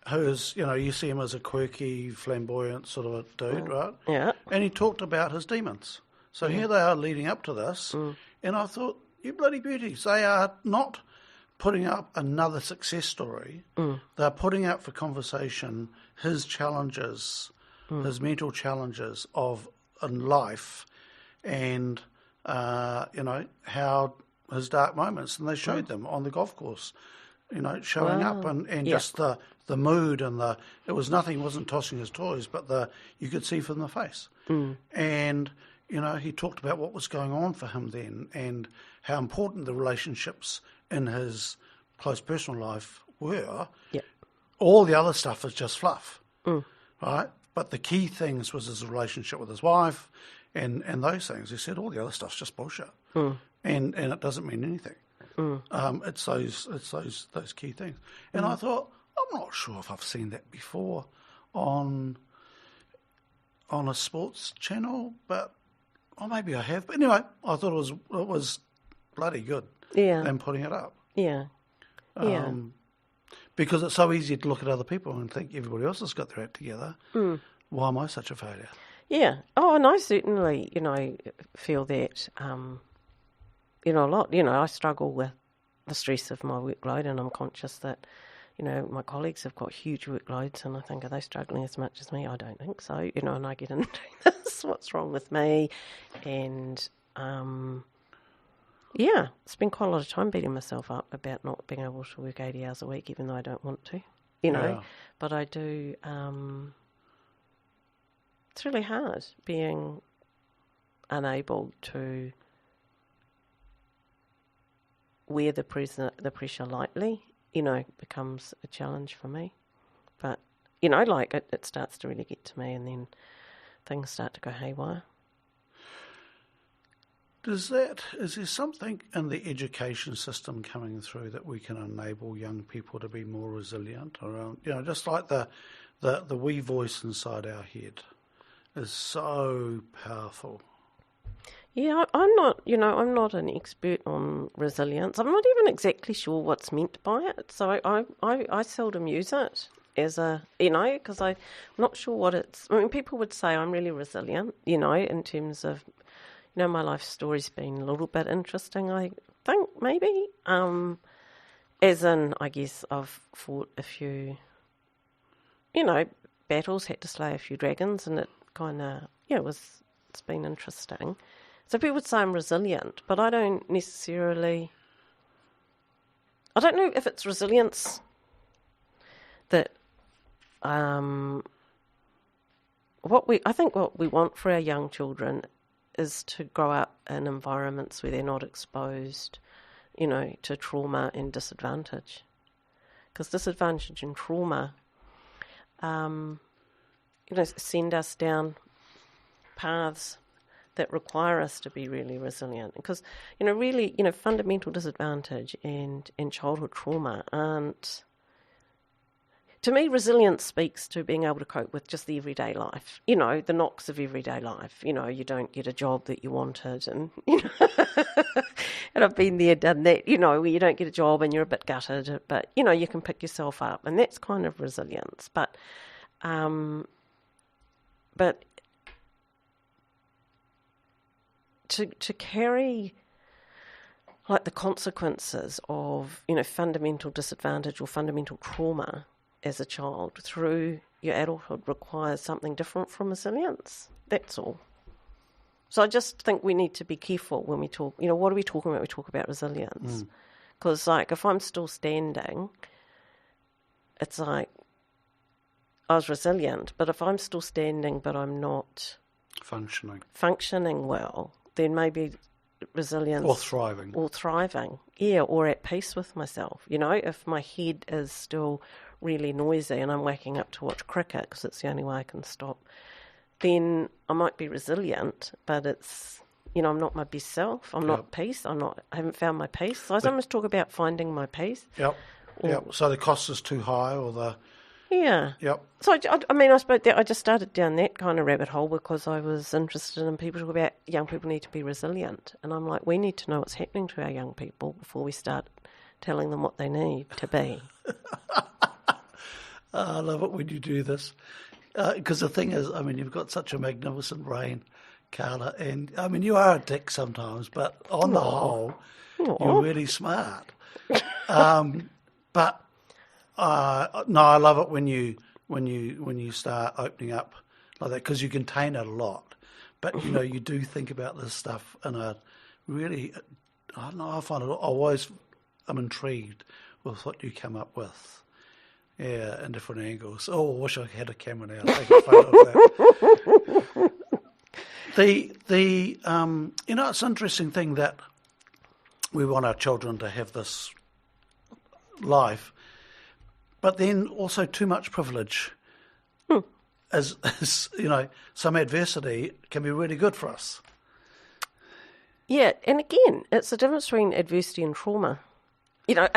Who's, you see him as a quirky, flamboyant sort of a dude, right? Yeah. And he talked about his demons. So here they are leading up to this, and I thought, you bloody beauties, they are not putting up another success story. They're putting out for conversation his challenges, his mental challenges in life, and how his dark moments, and they showed them on the golf course, showing up and just the mood and it was nothing. He wasn't tossing his toys, but you could see from the face. And he talked about what was going on for him then and how important the relationships in his close personal life were. Yep. All the other stuff is just fluff, right? But the key things was his relationship with his wife and those things. He said all the other stuff's just bullshit, and it doesn't mean anything. It's those key things. And I thought, I'm not sure if I've seen that before on a sports channel, or maybe I have. But anyway, I thought it was bloody good. Yeah. Them putting it up. Yeah. Because it's so easy to look at other people and think everybody else has got their act together. Why am I such a failure? Yeah. Oh, and I certainly, feel that, a lot. I struggle with the stress of my workload, and I'm conscious that, my colleagues have got huge workloads, and I think, are they struggling as much as me? I don't think so. And I get into this, what's wrong with me? And, spend quite a lot of time beating myself up about not being able to work 80 hours a week, even though I don't want to, But I do, it's really hard being unable to wear the pressure lightly, becomes a challenge for me. But, it starts to really get to me, and then things start to go haywire. Is there something in the education system coming through that we can enable young people to be more resilient around, just like the wee voice inside our head is so powerful? Yeah, I'm not an expert on resilience. I'm not even exactly sure what's meant by it. So I seldom use it as because I'm not sure what it's. I mean, people would say I'm really resilient, in terms of, my life story's been a little bit interesting, I think, maybe. As in, I guess I've fought a few, battles, had to slay a few dragons, and it kind of, it's been interesting. So people would say I'm resilient, but I don't know if it's resilience that, what we want for our young children is to grow up in environments where they're not exposed, to trauma and disadvantage. Because disadvantage and trauma, send us down paths that require us to be really resilient. Because, really, fundamental disadvantage and childhood trauma aren't... To me, resilience speaks to being able to cope with just the everyday life, the knocks of everyday life. You don't get a job that you wanted, and, and I've been there, done that, where you don't get a job and you're a bit gutted, but, you can pick yourself up, and that's kind of resilience. But to carry, like, the consequences of, fundamental disadvantage or fundamental trauma as a child through your adulthood requires something different from resilience. That's all. So I just think we need to be careful when we talk, what are we talking about? We talk about resilience. Because, if I'm still standing, it's like, I was resilient, but if I'm still standing but I'm not functioning well, then maybe resilience... Or thriving. Or at peace with myself. If my head is still really noisy and I'm waking up to watch cricket because it's the only way I can stop, then I might be resilient, but it's, I'm not my best self. I'm not at peace. I haven't found my peace. So I sometimes talk about finding my peace. Yep. So the cost is too high, or the... Yeah. Yep. So, I suppose I just started down that kind of rabbit hole because I was interested in people talk about young people need to be resilient. And I'm like, we need to know what's happening to our young people before we start telling them what they need to be. I love it when you do this. Because the thing is, you've got such a magnificent brain, Carla. And, you are a dick sometimes, but on the whole, you're really smart. But... no, I love it when you start opening up like that, because you contain it a lot, but you do think about this stuff in a really, I don't know, I find it I'm intrigued with what you come up with, in different angles. Oh, I wish I had a camera now to take a photo of that. It's an interesting thing that we want our children to have this life. But then also too much privilege, as some adversity can be really good for us. Yeah, and again, it's the difference between adversity and trauma. And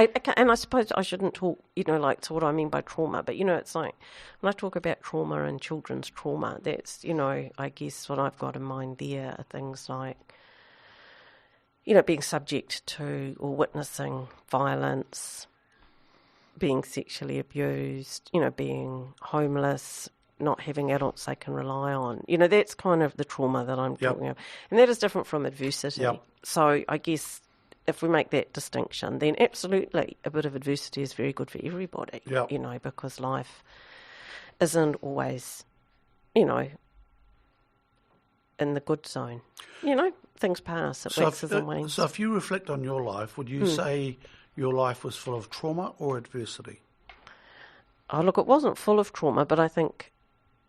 I suppose I shouldn't talk, to what I mean by trauma, but, it's like when I talk about trauma and children's trauma, that's, I guess what I've got in mind there are things like, being subject to or witnessing violence, being sexually abused, being homeless, not having adults they can rely on. That's kind of the trauma that I'm talking about. And that is different from adversity. Yep. So I guess if we make that distinction, then absolutely a bit of adversity is very good for everybody, Yep. Because life isn't always, in the good zone. Things pass, it waxes and wanes. So if you reflect on your life, would you say your life was full of trauma or adversity? Oh, look, it wasn't full of trauma, but I think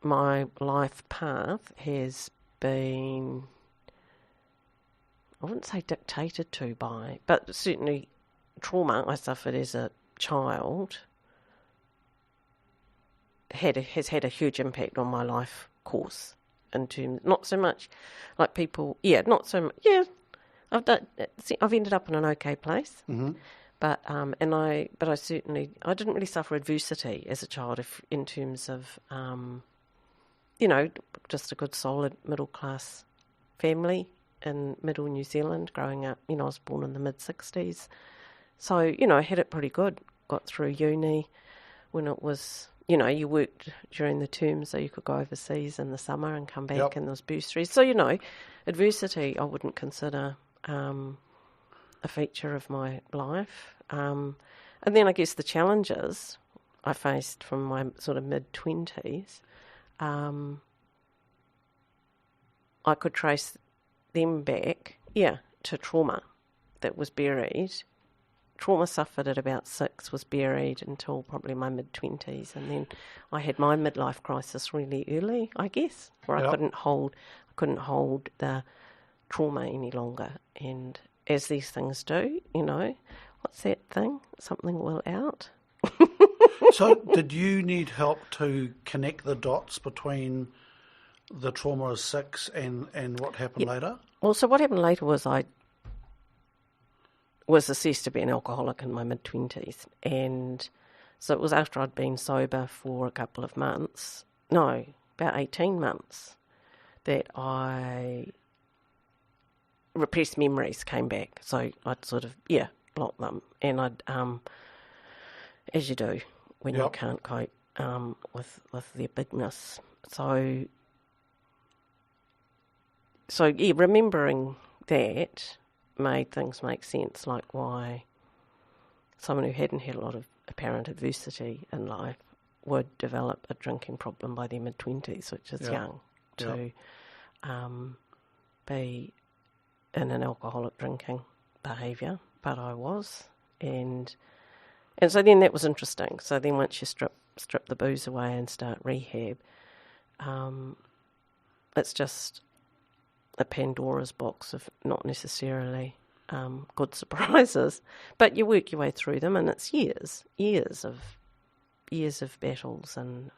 my life path has been, I wouldn't say dictated to by, but certainly trauma I suffered as a child has had a huge impact on my life course. In terms, not so much like people, not so much, I've ended up in an okay place, but I certainly, I didn't really suffer adversity as a child in terms of, just a good solid middle class family in middle New Zealand growing up. I was born in the mid-60s. So, I had it pretty good. Got through uni when it was, you worked during the term so you could go overseas in the summer and come back and there was bursaries. So, adversity I wouldn't consider a feature of my life. And then I guess the challenges I faced from my sort of mid-20s, I could trace them back, to trauma that was buried. Trauma suffered at about 6 was buried until probably my mid-20s, and then I had my midlife crisis really early, I guess, where I couldn't hold the trauma any longer. And as these things do, what's that thing? Something will out. So did you need help to connect the dots between the trauma of 6 and what happened later? Well, so what happened later was I was assessed to be an alcoholic in my mid-20s. And so it was after I'd been sober for a couple of months, about 18 months, that repressed memories came back. So I'd sort of, blocked them. And I'd, as you do when you can't cope with their bigness. So remembering that made things make sense, like why someone who hadn't had a lot of apparent adversity in life would develop a drinking problem by their mid-20s, which is young, to be in an alcoholic drinking behaviour, but I was. And so then that was interesting. So then once you strip the booze away and start rehab, it's just a Pandora's box of not necessarily good surprises, but you work your way through them, and it's years of battles, and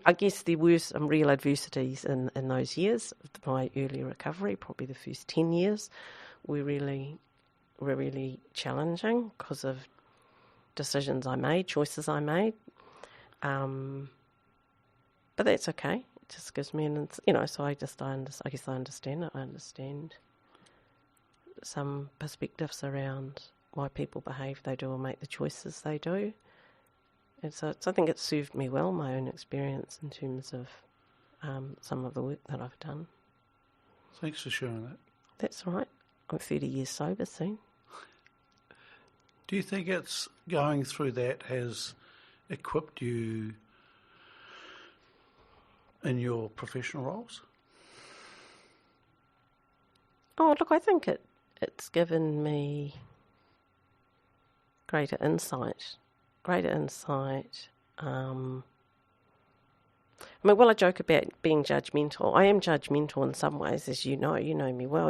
I guess there were some real adversities in those years of my early recovery. Probably the first 10 years were really challenging because of decisions I made, choices I made, but that's okay. Just gives me so I guess I understand it. I understand some perspectives around why people behave they do or make the choices they do. And so I think it's served me well, my own experience in terms of some of the work that I've done. Thanks for sharing that. That's all right. I'm 30 years sober soon. Do you think it's going through that has equipped you in your professional roles? Oh, look, I think it's given me greater insight. I joke about being judgmental. I am judgmental in some ways, as you know. You know me well.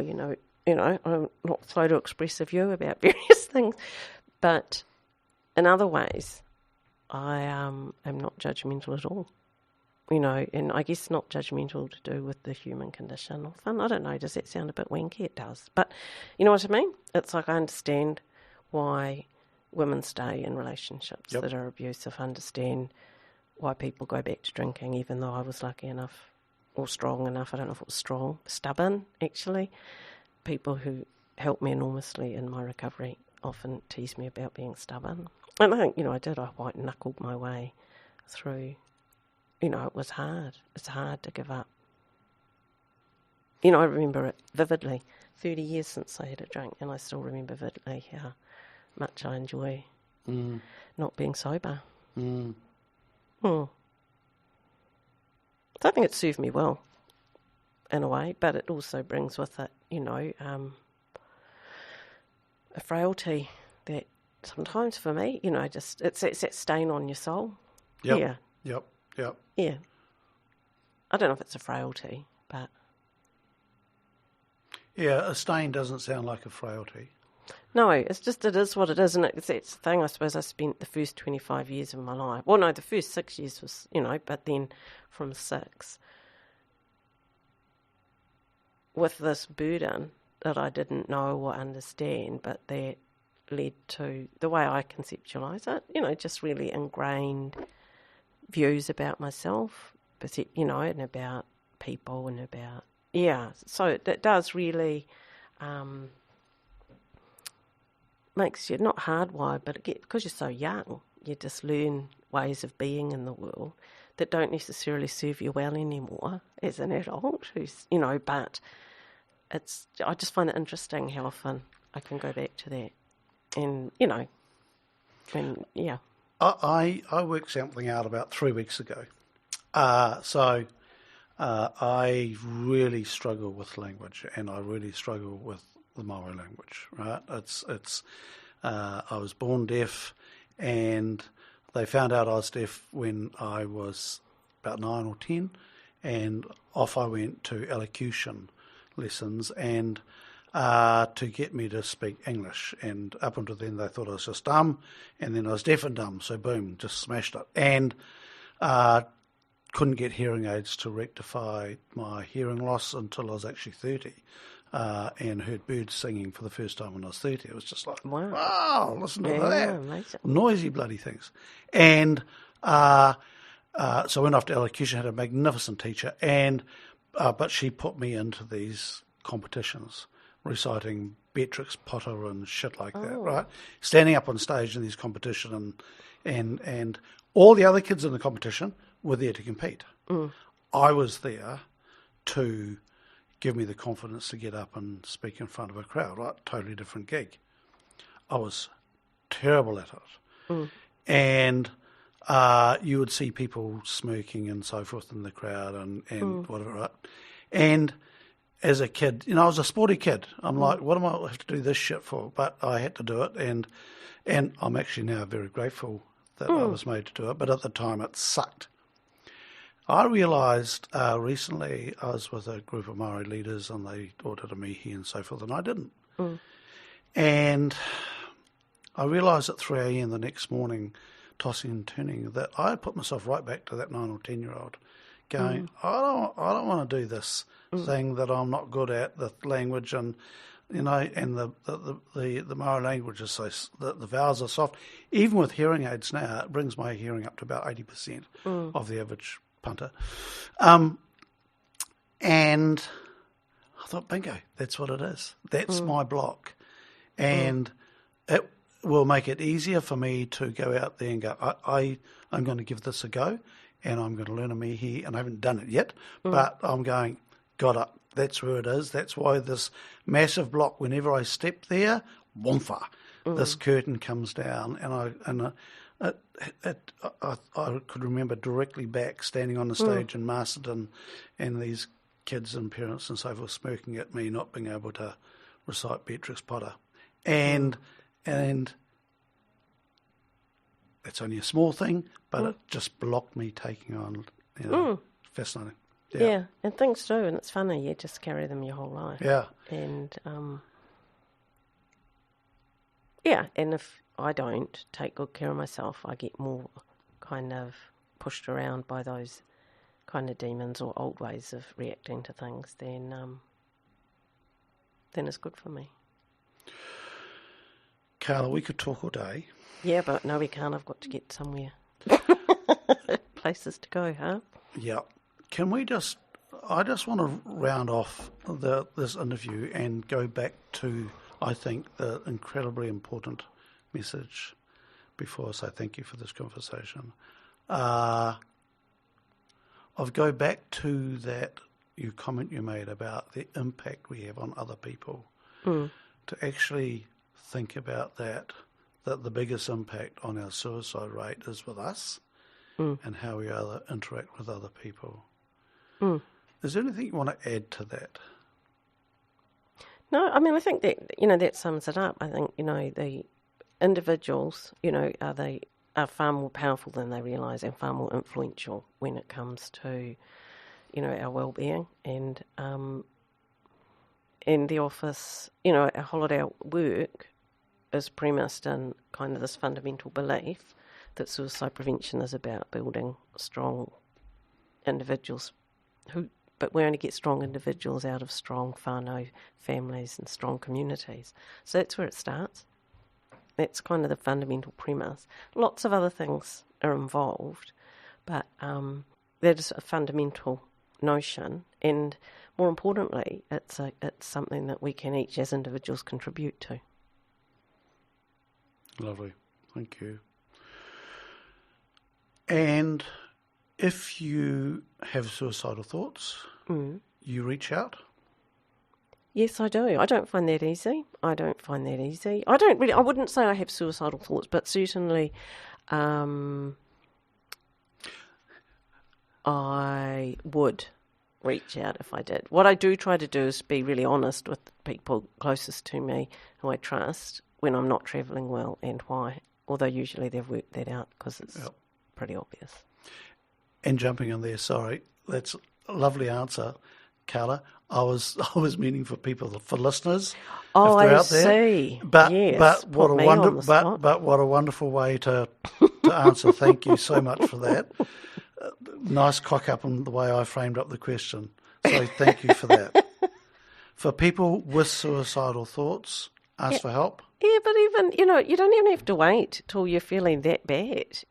I'm not slow to express a view about various things. But in other ways, I am not judgmental at all. And I guess not judgmental to do with the human condition or fun. I don't know, does that sound a bit wanky? It does. But you know what I mean? It's like I understand why women stay in relationships that are abusive. I understand why people go back to drinking, even though I was lucky enough or strong enough, I don't know if it was strong, stubborn, actually. People who helped me enormously in my recovery often tease me about being stubborn. And I think, I did. I white-knuckled my way through. It was hard. It's hard to give up. I remember it vividly. 30 years since I had a drink, and I still remember vividly how much I enjoy not being sober. So I think it served me well in a way, but it also brings with it, a frailty that sometimes for me, just it's that stain on your soul. Yep. Yeah. Yep. Yeah. I don't know if it's a frailty, but... Yeah, a stain doesn't sound like a frailty. No, it is what it is, and it's the thing. I suppose I spent the first 25 years of my life. Well, no, the first 6 years was, but then from 6, with this burden that I didn't know or understand, but that led to the way I conceptualise it. Just really ingrained views about myself, and about people, and about So it does really. Makes you not hardwired, but because you're so young, you just learn ways of being in the world that don't necessarily serve you well anymore as an adult. But I just find it interesting how often I can go back to that, and I worked something out about 3 weeks ago. I really struggle with language, and I really struggle with the Maori language, right? I was born deaf, and they found out I was deaf when I was about 9 or 10, and off I went to elocution lessons and to get me to speak English. And up until then, they thought I was just dumb, and then I was deaf and dumb, so boom, just smashed it. And couldn't get hearing aids to rectify my hearing loss until I was actually 30. And heard birds singing for the first time when I was 30. It was just like, wow, listen to that. Amazing. Noisy bloody things. And so I went off to elocution, had a magnificent teacher, and but she put me into these competitions, reciting Beatrix Potter and shit like that, right? Standing up on stage in these competitions, and all the other kids in the competition were there to compete. I was there to give me the confidence to get up and speak in front of a crowd, right? Totally different gig. I was terrible at it. And you would see people smirking and so forth in the crowd and whatever, right? And as a kid, I was a sporty kid. I'm like, what am I have to do this shit for? But I had to do it, and I'm actually now very grateful that I was made to do it, but at the time it sucked. I realised recently I was with a group of Maori leaders and they ordered a mihi and so forth, and I didn't. And I realised at 3 a.m. the next morning, tossing and turning, that I had put myself right back to that 9 or 10-year-old, going, I don't want to do this thing that I'm not good at, the language and and the Maori language is so the vowels are soft. Even with hearing aids now, it brings my hearing up to about 80% of the average punter. And I thought, bingo, that's what it is. That's my block. And it will make it easier for me to go out there and go, I'm going to give this a go, and I'm going to learn a mihi, and I haven't done it yet, but I'm going, got it. That's where it is. That's why this massive block, whenever I step there, woompha, this curtain comes down, and I could remember directly back standing on the stage in Masterton, and these kids and parents and so forth smirking at me not being able to recite Beatrix Potter, and it's only a small thing, but it just blocked me taking on. Fascinating. Yeah, and things do, and it's funny. You just carry them your whole life. Yeah, and and if I don't take good care of myself, I get more kind of pushed around by those kind of demons or old ways of reacting to things, then it's good for me. Carla, we could talk all day. Yeah, but no, we can't. I've got to get somewhere. Places to go, huh? Yeah. Can we I just want to round off this interview and go back to, I think, the incredibly important message before I say thank you for this conversation. I'll go back to that, comment you made about the impact we have on other people, to actually think about that the biggest impact on our suicide rate is with us and how we interact with other people. Is there anything you want to add to that? No, I mean, I think that, that sums it up. I think, the individuals, are far more powerful than they realise and far more influential when it comes to, our well-being. And in the office, a whole lot of our work is premised in kind of this fundamental belief that suicide prevention is about building strong individuals but we only get strong individuals out of strong whānau families and strong communities. So that's where it starts. That's kind of the fundamental premise. Lots of other things are involved, but that is a fundamental notion, and more importantly, it's something that we can each as individuals contribute to. Lovely, thank you. And if you have suicidal thoughts, you reach out? Yes, I do. I don't find that easy. I wouldn't say I have suicidal thoughts, but certainly I would reach out if I did. What I do try to do is be really honest with people closest to me who I trust when I'm not travelling well and why, although usually they've worked that out because it's pretty obvious. And jumping in there, sorry, that's a lovely answer, Carla. I was meaning for listeners. Oh, if they're I out there. see. But yes, what a wonderful way to answer. Thank you so much for that. Nice cock up in the way I framed up the question. So thank you for that. For people with suicidal thoughts, ask for help. Yeah, but even, you don't even have to wait till you're feeling that bad,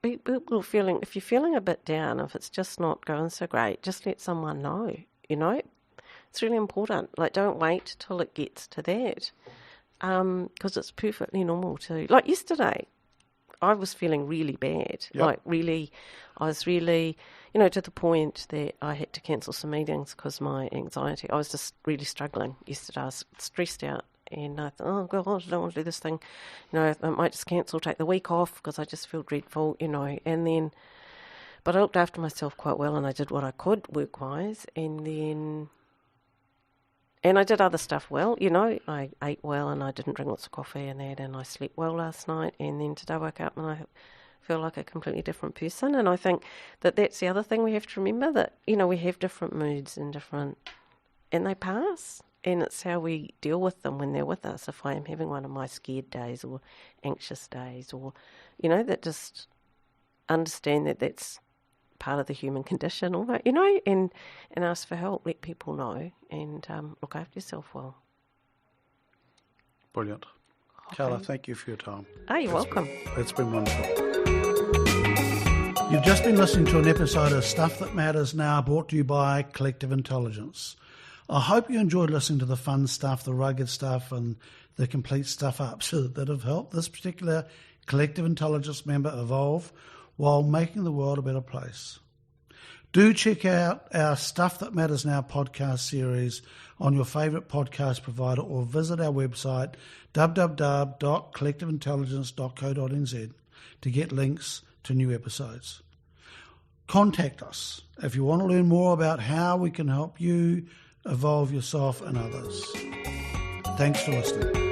People feeling, if you're feeling a bit down, if it's just not going so great, just let someone know, It's really important. Like, don't wait till it gets to that, because it's perfectly normal to. Like yesterday, I was feeling really bad. Yep. I was really, to the point that I had to cancel some meetings because my anxiety. I was just really struggling yesterday. I was stressed out. And I thought, oh, God, I don't want to do this thing. I might just cancel, take the week off because I just feel dreadful, And then, but I looked after myself quite well and I did what I could work-wise. And I did other stuff well, I ate well and I didn't drink lots of coffee and that, and I slept well last night. And then today I woke up and I feel like a completely different person. And I think that that's the other thing we have to remember, that, we have different moods and they pass. And it's how we deal with them when they're with us. If I am having one of my scared days or anxious days, or, that just understand that that's part of the human condition, and ask for help, let people know, and look after yourself well. Brilliant. Okay. Carla, thank you for your time. Oh, you're welcome. It's been wonderful. You've just been listening to an episode of Stuff That Matters Now, brought to you by Collective Intelligence. I hope you enjoyed listening to the fun stuff, the rugged stuff, and the complete stuff-ups that have helped this particular Collective Intelligence member evolve while making the world a better place. Do check out our Stuff That Matters Now podcast series on your favourite podcast provider, or visit our website www.collectiveintelligence.co.nz to get links to new episodes. Contact us if you want to learn more about how we can help you evolve yourself and others. Thanks for listening.